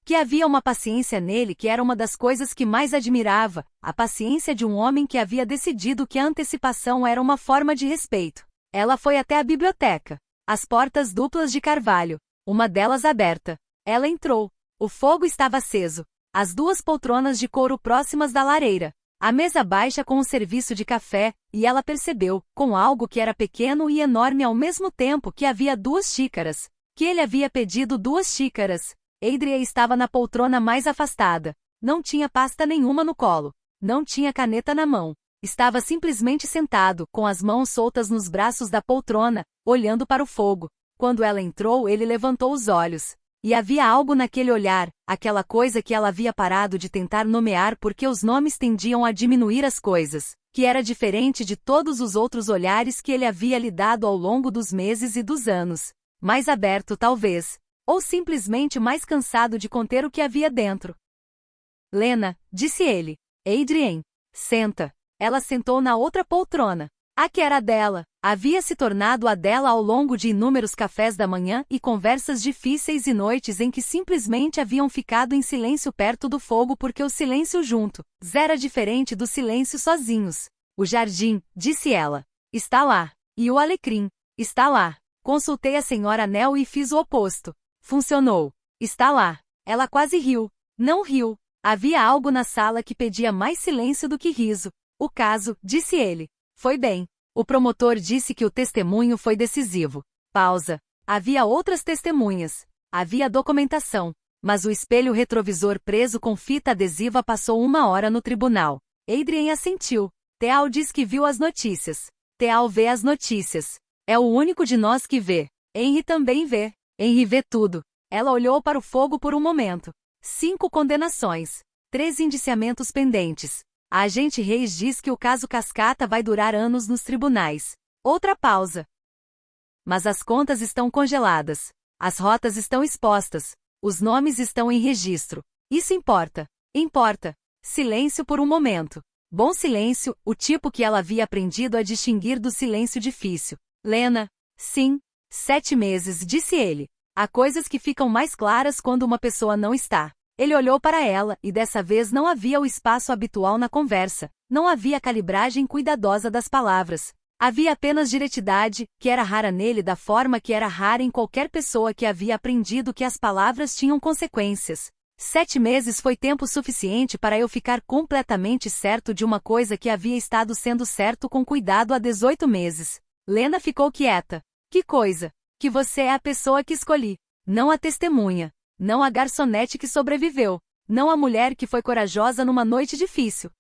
Que havia uma paciência nele que era uma das coisas que mais admirava, a paciência de um homem que havia decidido que a antecipação era uma forma de respeito. Ela foi até a biblioteca. As portas duplas de carvalho, uma delas aberta. Ela entrou. O fogo estava aceso. As 2 poltronas de couro próximas da lareira. A mesa baixa com o serviço de café, e ela percebeu, com algo que era pequeno e enorme ao mesmo tempo que havia 2 xícaras. Que ele havia pedido 2 xícaras. Adrien estava na poltrona mais afastada. Não tinha pasta nenhuma no colo. Não tinha caneta na mão. Estava simplesmente sentado, com as mãos soltas nos braços da poltrona, olhando para o fogo. Quando ela entrou, ele levantou os olhos. E havia algo naquele olhar, aquela coisa que ela havia parado de tentar nomear porque os nomes tendiam a diminuir as coisas, que era diferente de todos os outros olhares que ele havia lhe dado ao longo dos meses e dos anos. Mais aberto talvez, ou simplesmente mais cansado de conter o que havia dentro. Lena, disse ele. Adrien, senta. Ela sentou na outra poltrona. A que era dela, havia se tornado a dela ao longo de inúmeros cafés da manhã e conversas difíceis e noites em que simplesmente haviam ficado em silêncio perto do fogo porque o silêncio junto era diferente do silêncio sozinhos. O jardim, disse ela, está lá. E o alecrim, está lá. Consultei a senhora Nell e fiz o oposto. Funcionou. Está lá. Ela quase riu. Não riu. Havia algo na sala que pedia mais silêncio do que riso. O caso, disse ele. Foi bem. O promotor disse que o testemunho foi decisivo. Pausa. Havia outras testemunhas. Havia documentação. Mas o espelho retrovisor preso com fita adesiva passou 1 hora no tribunal. Adrien assentiu. Teal diz que viu as notícias. Teal vê as notícias. É o único de nós que vê. Henry também vê. Henry vê tudo. Ela olhou para o fogo por um momento. 5 condenações. 3 indiciamentos pendentes. A agente Reis diz que o caso Cascata vai durar anos nos tribunais. Outra pausa. Mas as contas estão congeladas. As rotas estão expostas. Os nomes estão em registro. Isso importa. Importa. Silêncio por um momento. Bom silêncio, o tipo que ela havia aprendido a distinguir do silêncio difícil. Lena. Sim. 7 meses, disse ele. Há coisas que ficam mais claras quando uma pessoa não está. Ele olhou para ela, e dessa vez não havia o espaço habitual na conversa. Não havia a calibragem cuidadosa das palavras. Havia apenas diretidade, que era rara nele da forma que era rara em qualquer pessoa que havia aprendido que as palavras tinham consequências. 7 meses foi tempo suficiente para eu ficar completamente certo de uma coisa que havia estado sendo certo com cuidado há 18 meses. Lena ficou quieta. Que coisa? Que você é a pessoa que escolhi. Não a testemunha. Não a garçonete que sobreviveu. Não a mulher que foi corajosa numa noite difícil.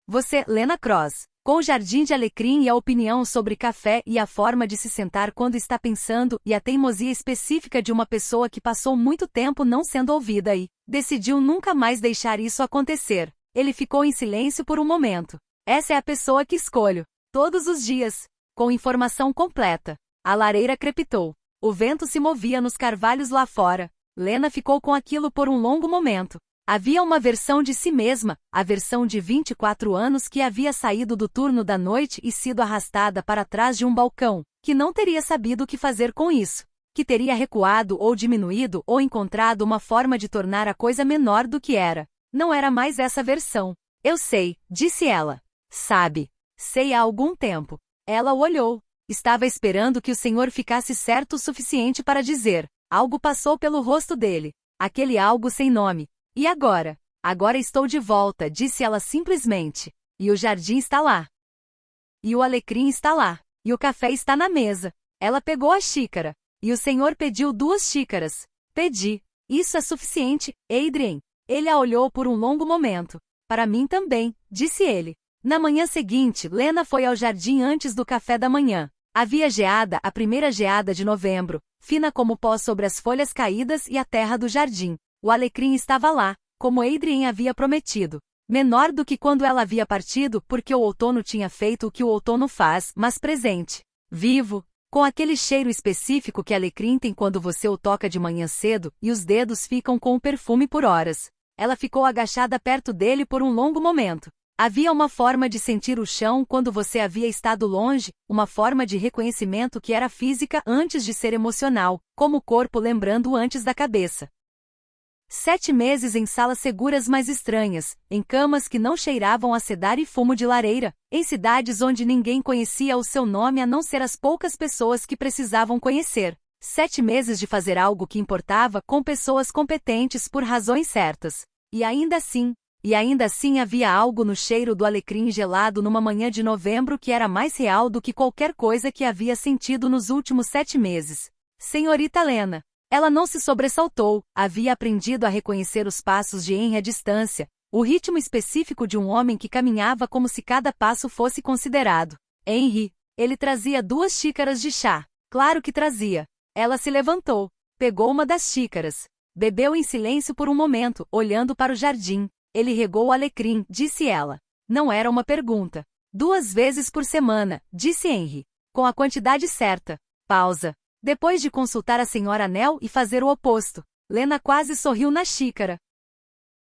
Você, Lena Cross, com o jardim de alecrim e a opinião sobre café e a forma de se sentar quando está pensando e a teimosia específica de uma pessoa que passou muito tempo não sendo ouvida e decidiu nunca mais deixar isso acontecer. Ele ficou em silêncio por um momento. Essa é a pessoa que escolho. Todos os dias. Com informação completa. A lareira crepitou. O vento se movia nos carvalhos lá fora. Lena ficou com aquilo por um longo momento. Havia uma versão de si mesma, a versão de 24 anos que havia saído do turno da noite e sido arrastada para trás de um balcão, que não teria sabido o que fazer com isso, que teria recuado ou diminuído ou encontrado uma forma de tornar a coisa menor do que era. Não era mais essa versão. Eu sei, disse ela. Sabe. Sei há algum tempo. Ela o olhou. Estava esperando que o senhor ficasse certo o suficiente para dizer. Algo passou pelo rosto dele. Aquele algo sem nome. E agora? Agora estou de volta, disse ela simplesmente. E o jardim está lá. E o alecrim está lá. E o café está na mesa. Ela pegou a xícara. E o senhor pediu 2 xícaras. Pedi. Isso é suficiente, Adrien. Ele a olhou por um longo momento. Para mim também, disse ele. Na manhã seguinte, Lena foi ao jardim antes do café da manhã. Havia geada, a primeira geada de novembro, fina como pó sobre as folhas caídas e a terra do jardim. O alecrim estava lá, como Adrien havia prometido. Menor do que quando ela havia partido, porque o outono tinha feito o que o outono faz, mas presente. Vivo. Com aquele cheiro específico que alecrim tem quando você o toca de manhã cedo, e os dedos ficam com o perfume por horas. Ela ficou agachada perto dele por um longo momento. Havia uma forma de sentir o chão quando você havia estado longe, uma forma de reconhecimento que era física antes de ser emocional, como o corpo lembrando antes da cabeça. 7 meses em salas seguras mais estranhas, em camas que não cheiravam a cedar e fumo de lareira, em cidades onde ninguém conhecia o seu nome a não ser as poucas pessoas que precisavam conhecer. 7 meses de fazer algo que importava com pessoas competentes por razões certas. E ainda assim havia algo no cheiro do alecrim gelado numa manhã de novembro que era mais real do que qualquer coisa que havia sentido nos últimos 7 meses. Senhorita Lena. Ela não se sobressaltou, havia aprendido a reconhecer os passos de Henry à distância, o ritmo específico de um homem que caminhava como se cada passo fosse considerado. Henry, ele trazia 2 xícaras de chá. Claro que trazia. Ela se levantou, pegou uma das xícaras, bebeu em silêncio por um momento, olhando para o jardim. Ele regou o alecrim, disse ela. Não era uma pergunta. 2 vezes por semana, disse Henry. Com a quantidade certa. Pausa. Depois de consultar a senhora Nell e fazer o oposto, Lena quase sorriu na xícara.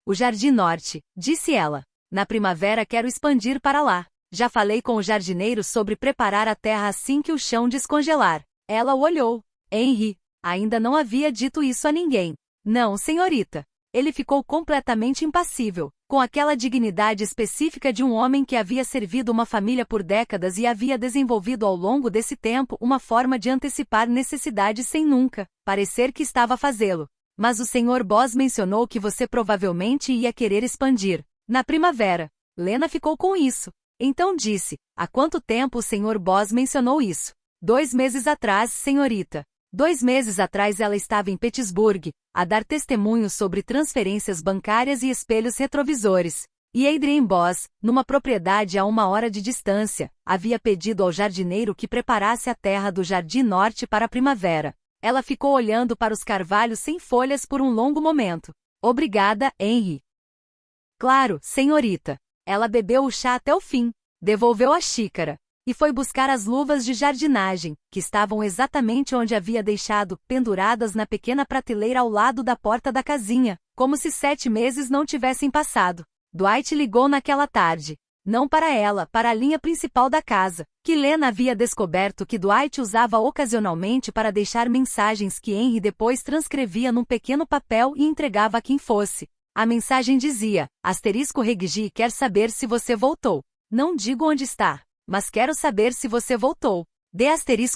O Jardim Norte, disse ela. Na primavera quero expandir para lá. Já falei com o jardineiro sobre preparar a terra assim que o chão descongelar. Ela o olhou. Henry, ainda não havia dito isso a ninguém. Não, senhorita. Ele ficou completamente impassível, com aquela dignidade específica de um homem que havia servido uma família por décadas e havia desenvolvido ao longo desse tempo uma forma de antecipar necessidades sem nunca parecer que estava a fazê-lo. Mas o Sr. Boss mencionou que você provavelmente ia querer expandir. Na primavera. Lena ficou com isso. Então disse, há quanto tempo o Sr. Boss mencionou isso? 2 meses atrás, senhorita. 2 meses atrás ela estava em Pittsburgh, a dar testemunho sobre transferências bancárias e espelhos retrovisores. E Adrien Boss, numa propriedade a 1 hora de distância, havia pedido ao jardineiro que preparasse a terra do Jardim Norte para a primavera. Ela ficou olhando para os carvalhos sem folhas por um longo momento. Obrigada, Henry. Claro, senhorita. Ela bebeu o chá até o fim, devolveu a xícara. E foi buscar as luvas de jardinagem, que estavam exatamente onde havia deixado, penduradas na pequena prateleira ao lado da porta da casinha, como se 7 meses não tivessem passado. Dwight ligou naquela tarde. Não para ela, para a linha principal da casa, que Lena havia descoberto que Dwight usava ocasionalmente para deixar mensagens que Henry depois transcrevia num pequeno papel e entregava a quem fosse. A mensagem dizia, *Reggie quer saber se você voltou. Não digo onde está. mas quero saber se você voltou.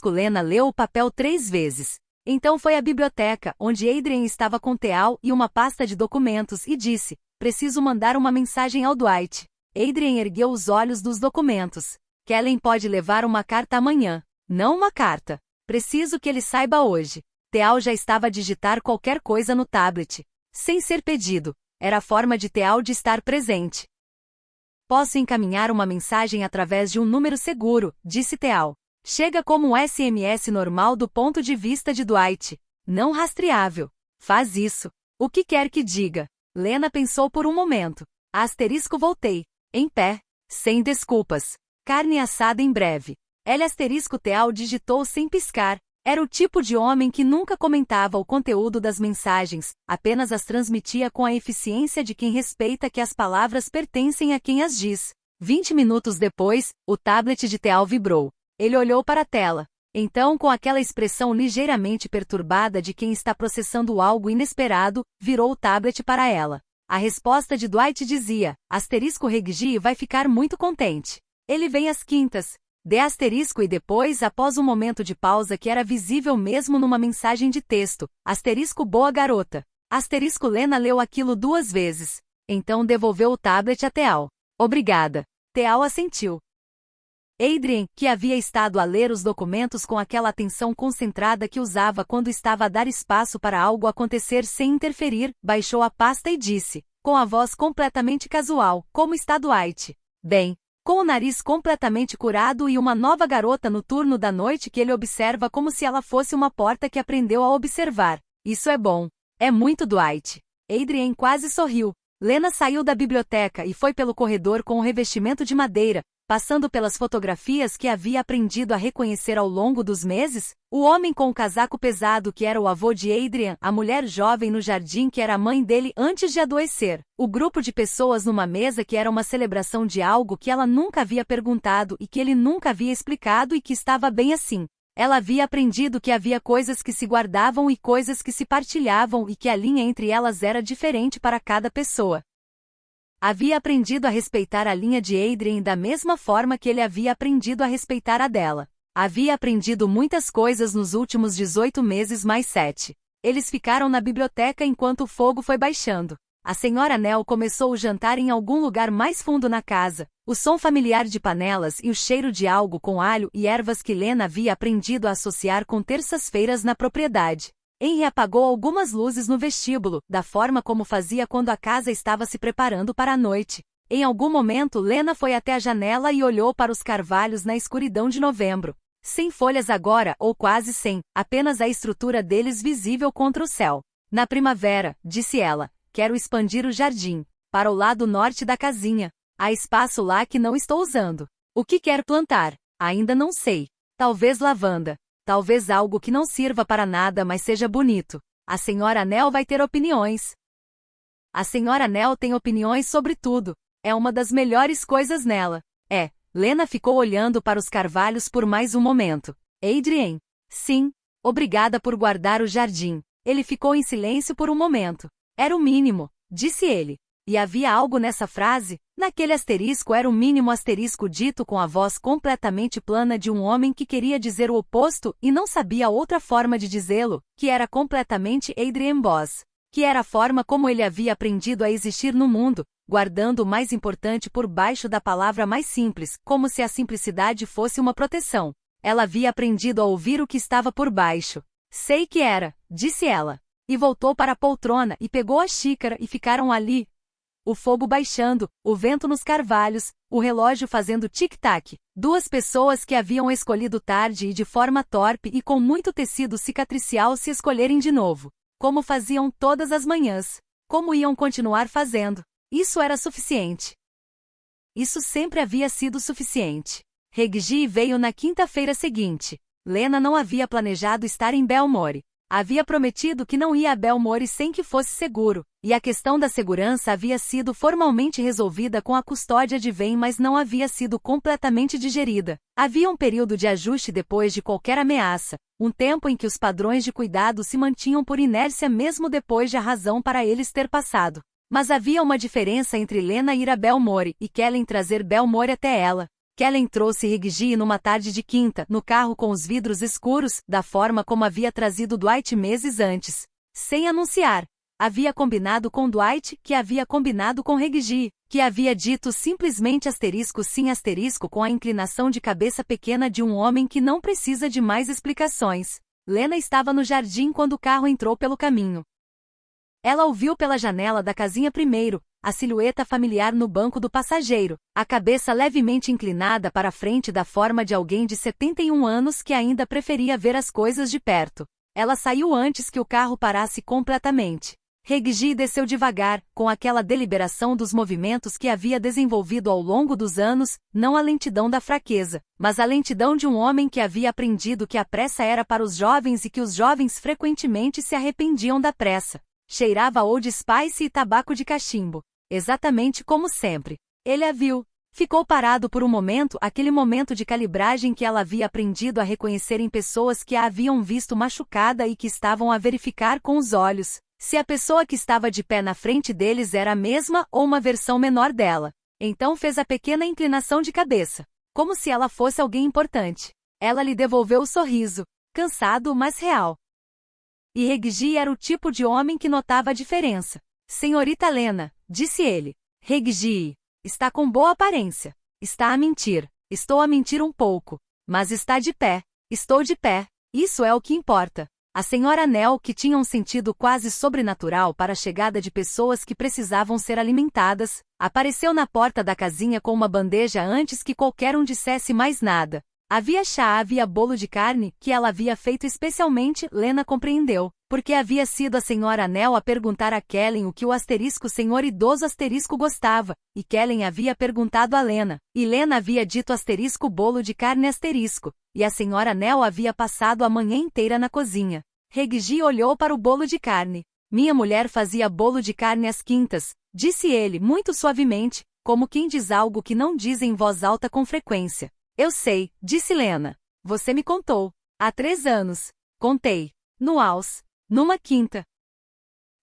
Lena leu o papel 3 vezes. Então foi à biblioteca, onde Adrian estava com Teal e uma pasta de documentos e disse, preciso mandar uma mensagem ao Dwight. Adrian ergueu os olhos dos documentos. Kellen pode levar uma carta amanhã. Não uma carta. Preciso que ele saiba hoje. Teal já estava a digitar qualquer coisa no tablet. Sem ser pedido. Era a forma de Teal de estar presente. Posso encaminhar uma mensagem através de um número seguro, disse Teal. Chega como um SMS normal do ponto de vista de Dwight. Não rastreável. Faz isso. O que quer que diga. Lena pensou por um momento. Voltei. Em pé. Sem desculpas. Carne assada em breve. Teal digitou sem piscar. Era o tipo de homem que nunca comentava o conteúdo das mensagens, apenas as transmitia com a eficiência de quem respeita que as palavras pertencem a quem as diz. 20 minutos depois, o tablet de Teal vibrou. Ele olhou para a tela. Então, com aquela expressão ligeiramente perturbada de quem está processando algo inesperado, virou o tablet para ela. A resposta de Dwight dizia, Reggie vai ficar muito contente. Ele vem às quintas. E depois, após um momento de pausa que era visível mesmo numa mensagem de texto, boa garota. Lena leu aquilo 2 vezes. Então devolveu o tablet a Teal. Obrigada. Teal assentiu. Adrian, que havia estado a ler os documentos com aquela atenção concentrada que usava quando estava a dar espaço para algo acontecer sem interferir, baixou a pasta e disse, com a voz completamente casual, como está Dwight? Bem. Com o nariz completamente curado e uma nova garota no turno da noite que ele observa como se ela fosse uma porta que aprendeu a observar. Isso é bom. É muito Dwight. Adrian quase sorriu. Lena saiu da biblioteca e foi pelo corredor com o revestimento de madeira, passando pelas fotografias que havia aprendido a reconhecer ao longo dos meses, o homem com o casaco pesado que era o avô de Adrian, a mulher jovem no jardim que era a mãe dele antes de adoecer, o grupo de pessoas numa mesa que era uma celebração de algo que ela nunca havia perguntado e que ele nunca havia explicado e que estava bem assim. Ela havia aprendido que havia coisas que se guardavam e coisas que se partilhavam e que a linha entre elas era diferente para cada pessoa. Havia aprendido a respeitar a linha de Adrian da mesma forma que ele havia aprendido a respeitar a dela. Havia aprendido muitas coisas nos últimos 18 meses mais 7. Eles ficaram na biblioteca enquanto o fogo foi baixando. A senhora Nell começou o jantar em algum lugar mais fundo na casa. O som familiar de panelas e o cheiro de algo com alho e ervas que Lena havia aprendido a associar com terças-feiras na propriedade. Henry apagou algumas luzes no vestíbulo, da forma como fazia quando a casa estava se preparando para a noite. Em algum momento Lena foi até a janela e olhou para os carvalhos na escuridão de novembro. Sem folhas agora, ou quase sem, apenas a estrutura deles visível contra o céu. Na primavera, disse ela, quero expandir o jardim, para o lado norte da casinha. Há espaço lá que não estou usando. O que quer plantar? Ainda não sei. Talvez lavanda. Talvez algo que não sirva para nada mas seja bonito. A senhora Nell vai ter opiniões. A senhora Nell tem opiniões sobre tudo. É uma das melhores coisas nela. Lena ficou olhando para os carvalhos por mais um momento. Adrian? Sim. Obrigada por guardar o jardim. Ele ficou em silêncio por um momento. Era o mínimo, disse ele. E havia algo nessa frase? Naquele asterisco era o mínimo asterisco dito com a voz completamente plana de um homem que queria dizer o oposto e não sabia outra forma de dizê-lo, que era completamente Adrian Boss. Que era a forma como ele havia aprendido a existir no mundo, guardando o mais importante por baixo da palavra mais simples, como se a simplicidade fosse uma proteção. Ela havia aprendido a ouvir o que estava por baixo. Sei que era, disse ela. E voltou para a poltrona e pegou a xícara e ficaram ali. O fogo baixando, o vento nos carvalhos, o relógio fazendo tic-tac. 2 pessoas que haviam escolhido tarde e de forma torpe e com muito tecido cicatricial se escolherem de novo. Como faziam todas as manhãs. Como iam continuar fazendo. Isso era suficiente. Isso sempre havia sido suficiente. Reggie veio na quinta-feira seguinte. Lena não havia planejado estar em Belmore. Havia prometido que não ia a Belmore sem que fosse seguro, e a questão da segurança havia sido formalmente resolvida com a custódia de Vane, mas não havia sido completamente digerida. Havia um período de ajuste depois de qualquer ameaça, um tempo em que os padrões de cuidado se mantinham por inércia mesmo depois de a razão para eles ter passado. Mas havia uma diferença entre Lena ir a Belmore e Kellen trazer Belmore até ela. Kellen trouxe Reggie numa tarde de quinta, no carro com os vidros escuros, da forma como havia trazido Dwight meses antes. Sem anunciar. Havia combinado com Dwight, que havia combinado com Reggie, que havia dito simplesmente *sim* com a inclinação de cabeça pequena de um homem que não precisa de mais explicações. Lena estava no jardim quando o carro entrou pelo caminho. Ela o viu pela janela da casinha primeiro, a silhueta familiar no banco do passageiro, a cabeça levemente inclinada para a frente da forma de alguém de 71 anos que ainda preferia ver as coisas de perto. Ela saiu antes que o carro parasse completamente. Reggie desceu devagar, com aquela deliberação dos movimentos que havia desenvolvido ao longo dos anos, não a lentidão da fraqueza, mas a lentidão de um homem que havia aprendido que a pressa era para os jovens e que os jovens frequentemente se arrependiam da pressa. Cheirava Old Spice e tabaco de cachimbo. Exatamente como sempre. Ele a viu. Ficou parado por um momento, aquele momento de calibragem que ela havia aprendido a reconhecer em pessoas que a haviam visto machucada e que estavam a verificar com os olhos se a pessoa que estava de pé na frente deles era a mesma ou uma versão menor dela. Então fez a pequena inclinação de cabeça, como se ela fosse alguém importante. Ela lhe devolveu o sorriso, cansado mas real. E Reggie era o tipo de homem que notava a diferença. Senhorita Lena, disse ele. Reggie, está com boa aparência. Está a mentir. Estou a mentir um pouco. Mas está de pé. Estou de pé. Isso é o que importa. A senhora Nell, que tinha um sentido quase sobrenatural para a chegada de pessoas que precisavam ser alimentadas, apareceu na porta da casinha com uma bandeja antes que qualquer um dissesse mais nada. Havia chá, havia bolo de carne, que ela havia feito especialmente, Lena compreendeu, porque havia sido a senhora Nell a perguntar a Kellen o que o senhor idoso gostava, e Kellen havia perguntado a Lena, e Lena havia dito bolo de carne e a senhora Nell havia passado a manhã inteira na cozinha. Reggie olhou para o bolo de carne. Minha mulher fazia bolo de carne às quintas, disse ele muito suavemente, como quem diz algo que não diz em voz alta com frequência. Eu sei, disse Lena. Você me contou. Há 3 anos. Contei. No House. Numa quinta.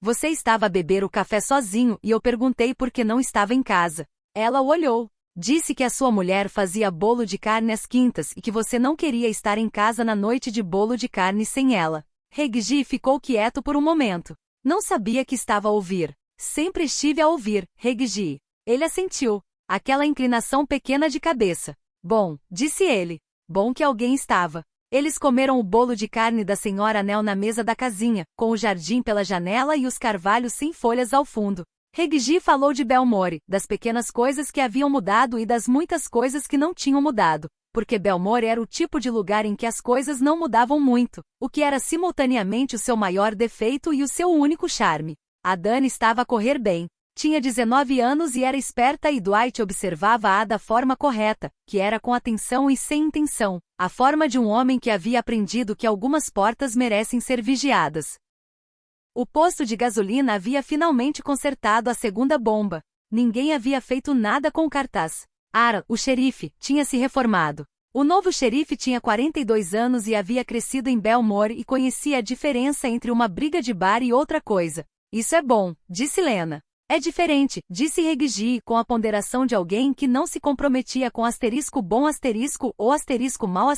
Você estava a beber o café sozinho e eu perguntei por que não estava em casa. Ela o olhou. Disse que a sua mulher fazia bolo de carne às quintas e que você não queria estar em casa na noite de bolo de carne sem ela. Reggie ficou quieto por um momento. Não sabia que estava a ouvir. Sempre estive a ouvir, Reggie. Ele assentiu. Aquela inclinação pequena de cabeça. Bom, disse ele. Bom que alguém estava. Eles comeram o bolo de carne da senhora Nell na mesa da casinha, com o jardim pela janela e os carvalhos sem folhas ao fundo. Reggie falou de Belmore, das pequenas coisas que haviam mudado e das muitas coisas que não tinham mudado, porque Belmore era o tipo de lugar em que as coisas não mudavam muito, o que era simultaneamente o seu maior defeito e o seu único charme. A Dani estava a correr bem. Tinha 19 anos e era esperta e Dwight observava-a da forma correta, que era com atenção e sem intenção, a forma de um homem que havia aprendido que algumas portas merecem ser vigiadas. O posto de gasolina havia finalmente consertado a segunda bomba. Ninguém havia feito nada com o cartaz. Ara, o xerife, tinha se reformado. O novo xerife tinha 42 anos e havia crescido em Belmore e conhecia a diferença entre uma briga de bar e outra coisa. Isso é bom, disse Lena. É diferente, disse Reggie com a ponderação de alguém que não se comprometia com bom ou mau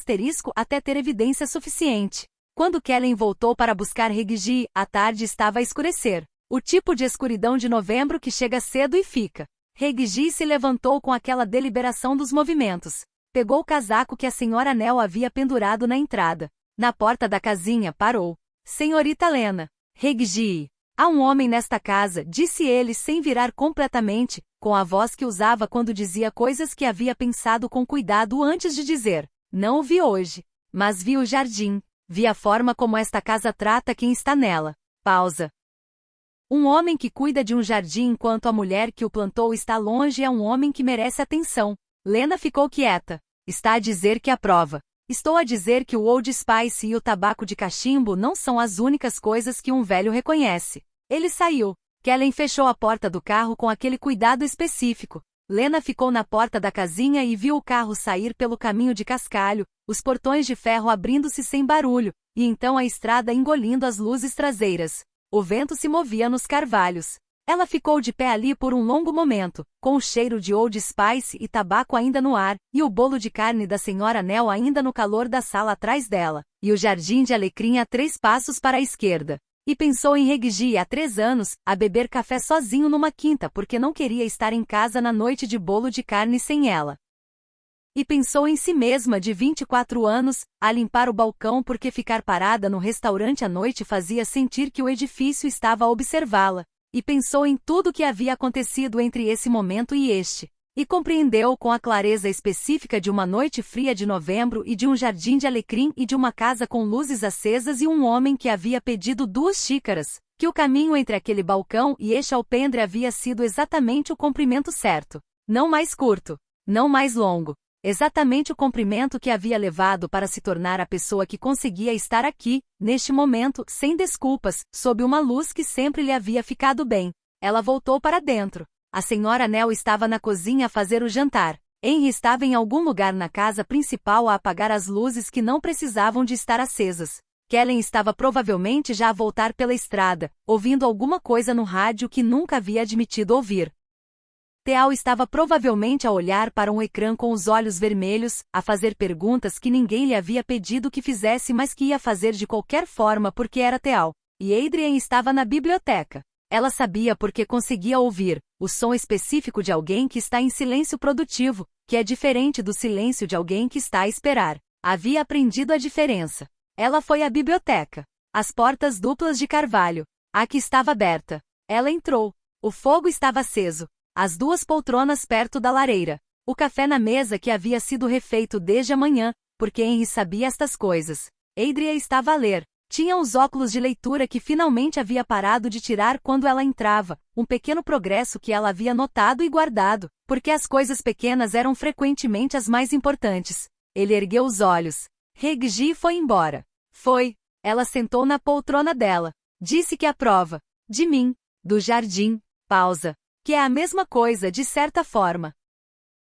até ter evidência suficiente. Quando Kellen voltou para buscar Reggie, a tarde estava a escurecer. O tipo de escuridão de novembro que chega cedo e fica. Reggie se levantou com aquela deliberação dos movimentos. Pegou o casaco que a senhora Nell havia pendurado na entrada. Na porta da casinha, parou. Senhorita Lena. Reggie. Há um homem nesta casa, disse ele sem virar completamente, com a voz que usava quando dizia coisas que havia pensado com cuidado antes de dizer. Não o vi hoje. Mas vi o jardim. Vi a forma como esta casa trata quem está nela. Pausa. Um homem que cuida de um jardim enquanto a mulher que o plantou está longe é um homem que merece atenção. Lena ficou quieta. Está a dizer que aprova. Estou a dizer que o Old Spice e o tabaco de cachimbo não são as únicas coisas que um velho reconhece. Ele saiu. Kellen fechou a porta do carro com aquele cuidado específico. Lena ficou na porta da casinha e viu o carro sair pelo caminho de cascalho, os portões de ferro abrindo-se sem barulho, e então a estrada engolindo as luzes traseiras. O vento se movia nos carvalhos. Ela ficou de pé ali por um longo momento, com o cheiro de Old Spice e tabaco ainda no ar, e o bolo de carne da Sra. Nell ainda no calor da sala atrás dela, e o jardim de alecrim a 3 passos para a esquerda. E pensou em Reggie há 3 anos, a beber café sozinho numa quinta porque não queria estar em casa na noite de bolo de carne sem ela. E pensou em si mesma de 24 anos, a limpar o balcão porque ficar parada no restaurante à noite fazia sentir que o edifício estava a observá-la. E pensou em tudo o que havia acontecido entre esse momento e este. E compreendeu com a clareza específica de uma noite fria de novembro e de um jardim de alecrim e de uma casa com luzes acesas e um homem que havia pedido 2 xícaras, que o caminho entre aquele balcão e este alpendre havia sido exatamente o comprimento certo. Não mais curto. Não mais longo. Exatamente o comprimento que havia levado para se tornar a pessoa que conseguia estar aqui, neste momento, sem desculpas, sob uma luz que sempre lhe havia ficado bem. Ela voltou para dentro. A Sra. Nell estava na cozinha a fazer o jantar. Henry estava em algum lugar na casa principal a apagar as luzes que não precisavam de estar acesas. Kellen estava provavelmente já a voltar pela estrada, ouvindo alguma coisa no rádio que nunca havia admitido ouvir. Teal estava provavelmente a olhar para um ecrã com os olhos vermelhos, a fazer perguntas que ninguém lhe havia pedido que fizesse mas que ia fazer de qualquer forma porque era Teal. E Adrian estava na biblioteca. Ela sabia porque conseguia ouvir o som específico de alguém que está em silêncio produtivo, que é diferente do silêncio de alguém que está a esperar. Havia aprendido a diferença. Ela foi à biblioteca. As portas duplas de carvalho. A que estava aberta. Ela entrou. O fogo estava aceso. As 2 poltronas perto da lareira. O café na mesa que havia sido refeito desde a manhã, porque Henry sabia estas coisas. Adria estava a ler. Tinha os óculos de leitura que finalmente havia parado de tirar quando ela entrava, um pequeno progresso que ela havia notado e guardado, porque as coisas pequenas eram frequentemente as mais importantes. Ele ergueu os olhos. Reggie foi embora. Foi. Ela sentou na poltrona dela. Disse que aprova. De mim. Do jardim. Pausa. Que é a mesma coisa de certa forma.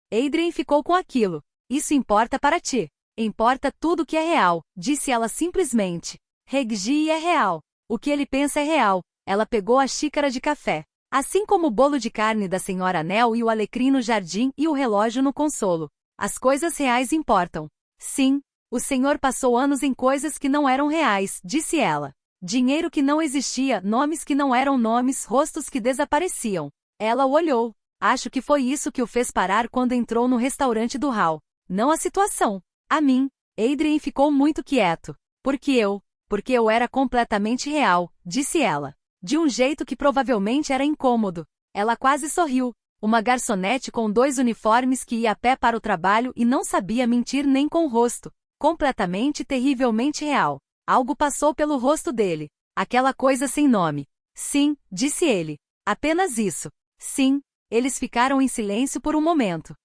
Adrian ficou com aquilo. Isso importa para ti. Importa tudo que é real, disse ela simplesmente. Reggie é real. O que ele pensa é real. Ela pegou a xícara de café. Assim como o bolo de carne da Sra. Nell e o alecrim no jardim e o relógio no consolo. As coisas reais importam. Sim, o senhor passou anos em coisas que não eram reais, disse ela. Dinheiro que não existia, nomes que não eram nomes, rostos que desapareciam. Ela o olhou. Acho que foi isso que o fez parar quando entrou no restaurante do Hall. Não a situação. A mim. Adrian ficou muito quieto. Porque eu era completamente real, disse ela. De um jeito que provavelmente era incômodo. Ela quase sorriu. Uma garçonete com 2 uniformes que ia a pé para o trabalho e não sabia mentir nem com o rosto. Completamente terrivelmente real. Algo passou pelo rosto dele. Aquela coisa sem nome. Sim, disse ele. Apenas isso. Sim. Eles ficaram em silêncio por um momento.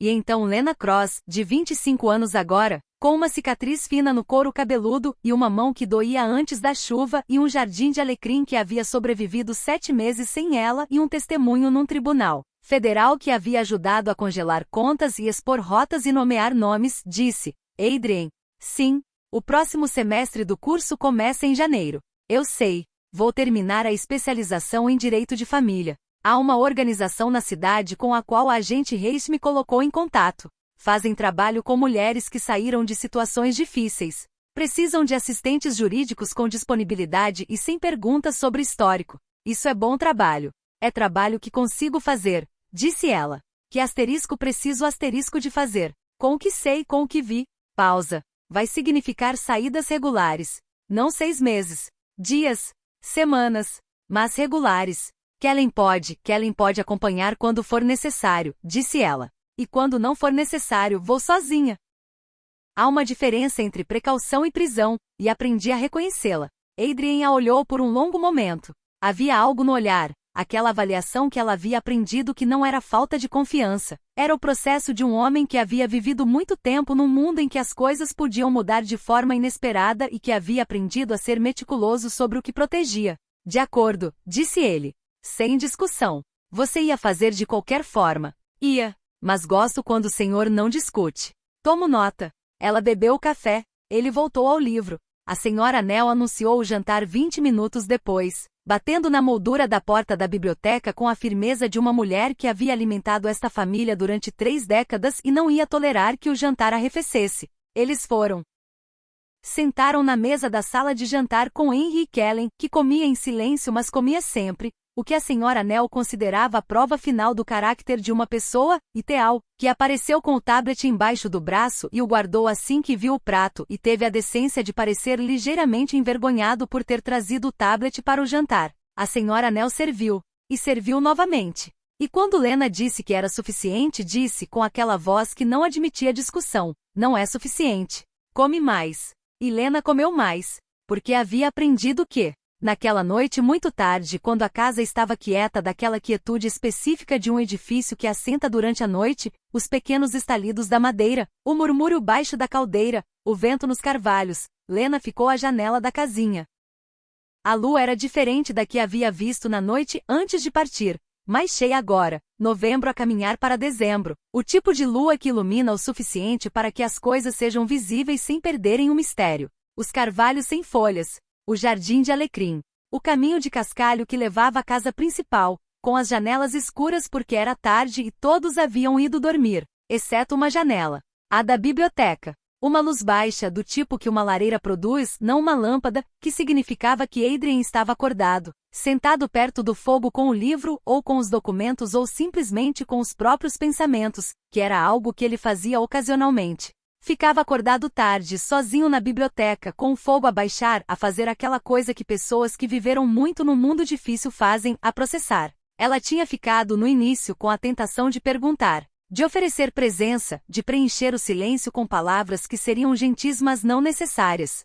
E então Lena Cross, de 25 anos agora, com uma cicatriz fina no couro cabeludo e uma mão que doía antes da chuva e um jardim de alecrim que havia sobrevivido 7 meses sem ela e um testemunho num tribunal federal que havia ajudado a congelar contas e expor rotas e nomear nomes, disse, Adrian, sim, o próximo semestre do curso começa em janeiro. Eu sei, vou terminar a especialização em Direito de Família. Há uma organização na cidade com a qual a agente Reis me colocou em contato. Fazem trabalho com mulheres que saíram de situações difíceis. Precisam de assistentes jurídicos com disponibilidade e sem perguntas sobre histórico. Isso é bom trabalho. É trabalho que consigo fazer, disse ela. Que asterisco preciso asterisco de fazer. Com o que sei, com o que vi. Pausa. Vai significar saídas regulares. Não 6 meses. Dias. Semanas. Mas regulares. Kellen pode acompanhar quando for necessário, disse ela. E quando não for necessário, vou sozinha. Há uma diferença entre precaução e prisão, e aprendi a reconhecê-la. Adrian a olhou por um longo momento. Havia algo no olhar, aquela avaliação que ela havia aprendido que não era falta de confiança. Era o processo de um homem que havia vivido muito tempo num mundo em que as coisas podiam mudar de forma inesperada e que havia aprendido a ser meticuloso sobre o que protegia. De acordo, disse ele. Sem discussão. Você ia fazer de qualquer forma. Ia. Mas gosto quando o senhor não discute. Tomo nota. Ela bebeu o café. Ele voltou ao livro. A senhora Nell anunciou o jantar 20 minutos depois, batendo na moldura da porta da biblioteca com a firmeza de uma mulher que havia alimentado esta família durante 3 décadas e não ia tolerar que o jantar arrefecesse. Eles foram. Sentaram na mesa da sala de jantar com Henry e Kellen, que comia em silêncio mas comia sempre, o que a senhora Nell considerava a prova final do caráter de uma pessoa ideal, que apareceu com o tablet embaixo do braço e o guardou assim que viu o prato e teve a decência de parecer ligeiramente envergonhado por ter trazido o tablet para o jantar. A senhora Nell serviu. E serviu novamente. E quando Lena disse que era suficiente, disse com aquela voz que não admitia discussão: não é suficiente. Come mais. E Lena comeu mais, porque havia aprendido que, naquela noite muito tarde, quando a casa estava quieta daquela quietude específica de um edifício que assenta durante a noite, os pequenos estalidos da madeira, o murmúrio baixo da caldeira, o vento nos carvalhos, Lena ficou à janela da casinha. A lua era diferente da que havia visto na noite antes de partir, mais cheia agora, novembro a caminhar para dezembro, o tipo de lua que ilumina o suficiente para que as coisas sejam visíveis sem perderem o mistério. Os carvalhos sem folhas, o jardim de alecrim, o caminho de cascalho que levava à casa principal, com as janelas escuras porque era tarde e todos haviam ido dormir, exceto uma janela, a da biblioteca. Uma luz baixa do tipo que uma lareira produz, não uma lâmpada, que significava que Adrien estava acordado, sentado perto do fogo com o livro ou com os documentos ou simplesmente com os próprios pensamentos, que era algo que ele fazia ocasionalmente. Ficava acordado tarde, sozinho na biblioteca, com o fogo a baixar, a fazer aquela coisa que pessoas que viveram muito no mundo difícil fazem, a processar. Ela tinha ficado no início com a tentação de perguntar, de oferecer presença, de preencher o silêncio com palavras que seriam gentis mas não necessárias.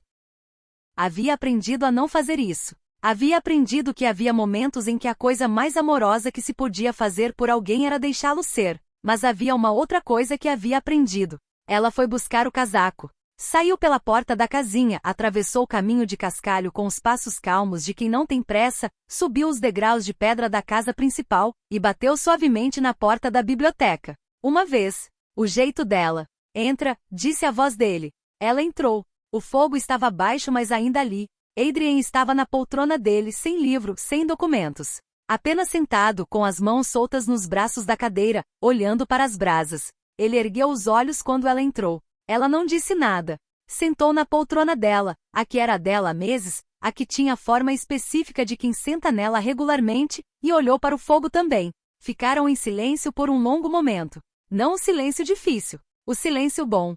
Havia aprendido a não fazer isso. Havia aprendido que havia momentos em que a coisa mais amorosa que se podia fazer por alguém era deixá-lo ser, mas havia uma outra coisa que havia aprendido. Ela foi buscar o casaco. Saiu pela porta da casinha, atravessou o caminho de cascalho com os passos calmos de quem não tem pressa, subiu os degraus de pedra da casa principal, e bateu suavemente na porta da biblioteca. Uma vez. O jeito dela. Entra, disse a voz dele. Ela entrou. O fogo estava baixo mas ainda ali. Adrien estava na poltrona dele, sem livro, sem documentos. Apenas sentado, com as mãos soltas nos braços da cadeira, olhando para as brasas. Ele ergueu os olhos quando ela entrou. Ela não disse nada. Sentou na poltrona dela, a que era dela há meses, a que tinha a forma específica de quem senta nela regularmente, e olhou para o fogo também. Ficaram em silêncio por um longo momento. Não o silêncio difícil, o silêncio bom.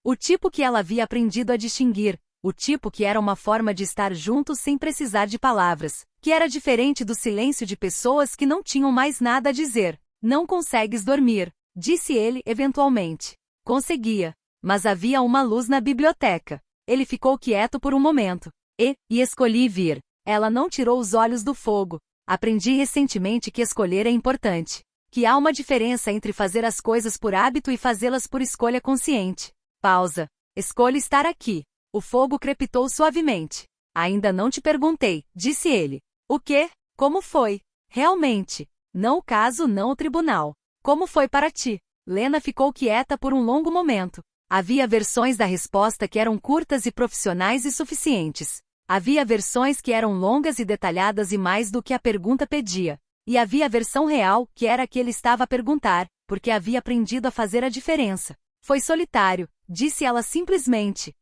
O tipo que ela havia aprendido a distinguir, o tipo que era uma forma de estar juntos sem precisar de palavras, que era diferente do silêncio de pessoas que não tinham mais nada a dizer. Não consegues dormir, disse ele eventualmente. Conseguia, mas havia uma luz na biblioteca. Ele ficou quieto por um momento. E escolhi vir. Ela não tirou os olhos do fogo. Aprendi recentemente que escolher é importante. Que há uma diferença entre fazer as coisas por hábito e fazê-las por escolha consciente. Pausa. Escolho estar aqui. O fogo crepitou suavemente. Ainda não te perguntei, disse ele. O quê? Como foi? Realmente. Não o caso, não o tribunal. Como foi para ti? Lena ficou quieta por um longo momento. Havia versões da resposta que eram curtas e profissionais e suficientes. Havia versões que eram longas e detalhadas e mais do que a pergunta pedia. E havia a versão real, que era a que ele estava a perguntar, porque havia aprendido a fazer a diferença. Foi solitário, disse ela simplesmente.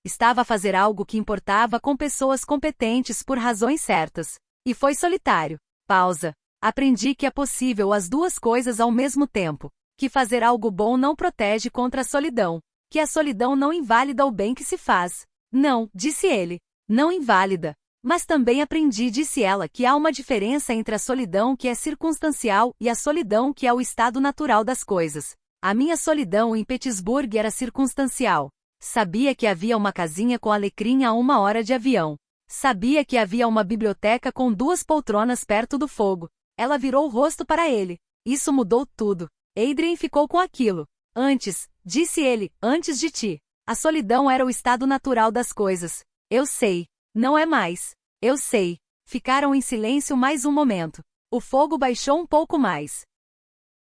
Estava a fazer algo que importava com pessoas competentes por razões certas. E foi solitário. Pausa. Aprendi que é possível as duas coisas ao mesmo tempo. Que fazer algo bom não protege contra a solidão. Que a solidão não invalida o bem que se faz. Não, disse ele. Não inválida. Mas também aprendi, disse ela, que há uma diferença entre a solidão que é circunstancial e a solidão que é o estado natural das coisas. A minha solidão em Petersburg era circunstancial. Sabia que havia uma casinha com alecrim a 1 hora de avião. Sabia que havia uma biblioteca com 2 poltronas perto do fogo. Ela virou o rosto para ele. Isso mudou tudo. Adrien ficou com aquilo. Antes, disse ele, antes de ti. A solidão era o estado natural das coisas. Eu sei. Não é mais. Eu sei. Ficaram em silêncio mais um momento. O fogo baixou um pouco mais.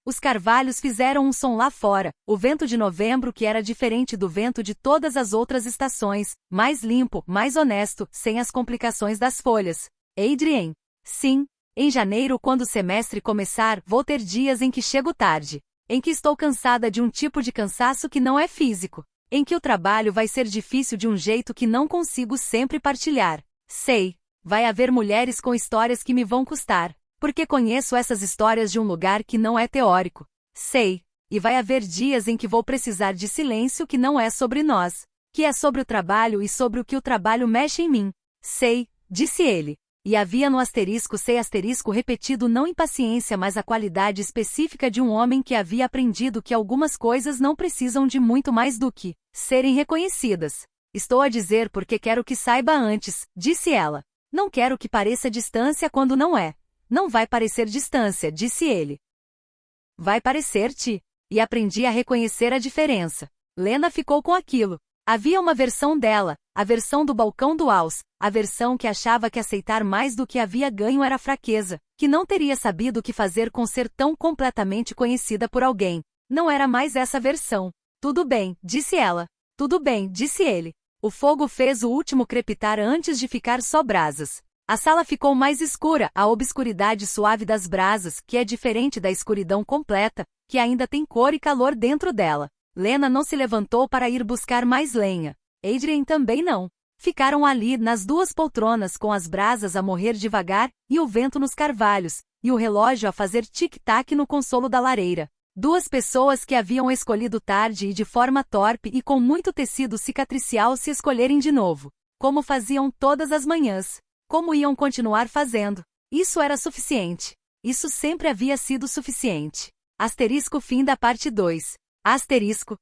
Os carvalhos fizeram um som lá fora, o vento de novembro que era diferente do vento de todas as outras estações, mais limpo, mais honesto, sem as complicações das folhas. Adrien. Sim. Em janeiro, quando o semestre começar, vou ter dias em que chego tarde. Em que estou cansada de um tipo de cansaço que não é físico. Em que o trabalho vai ser difícil de um jeito que não consigo sempre partilhar. Sei. Vai haver mulheres com histórias que me vão custar. Porque conheço essas histórias de um lugar que não é teórico. Sei. E vai haver dias em que vou precisar de silêncio que não é sobre nós. Que é sobre o trabalho e sobre o que o trabalho mexe em mim. Sei, disse ele. E havia no asterisco sei asterisco repetido não impaciência mas a qualidade específica de um homem que havia aprendido que algumas coisas não precisam de muito mais do que serem reconhecidas. Estou a dizer porque quero que saiba antes, disse ela. Não quero que pareça distância quando não é. Não vai parecer distância, disse ele. Vai parecer-te. E aprendi a reconhecer a diferença. Lena ficou com aquilo. Havia uma versão dela, a versão do balcão do Aus, a versão que achava que aceitar mais do que havia ganho era fraqueza, que não teria sabido o que fazer com ser tão completamente conhecida por alguém. Não era mais essa versão. Tudo bem, disse ela. Tudo bem, disse ele. O fogo fez o último crepitar antes de ficar só brasas. A sala ficou mais escura, a obscuridade suave das brasas, que é diferente da escuridão completa, que ainda tem cor e calor dentro dela. Lena não se levantou para ir buscar mais lenha. Adrien também não. Ficaram ali, nas duas poltronas com as brasas a morrer devagar, e o vento nos carvalhos, e o relógio a fazer tic-tac no consolo da lareira. Duas pessoas que haviam escolhido tarde e de forma torpe e com muito tecido cicatricial se escolherem de novo. Como faziam todas as manhãs. Como iam continuar fazendo. Isso era suficiente. Isso sempre havia sido suficiente. Asterisco fim da parte 2. Asterisco.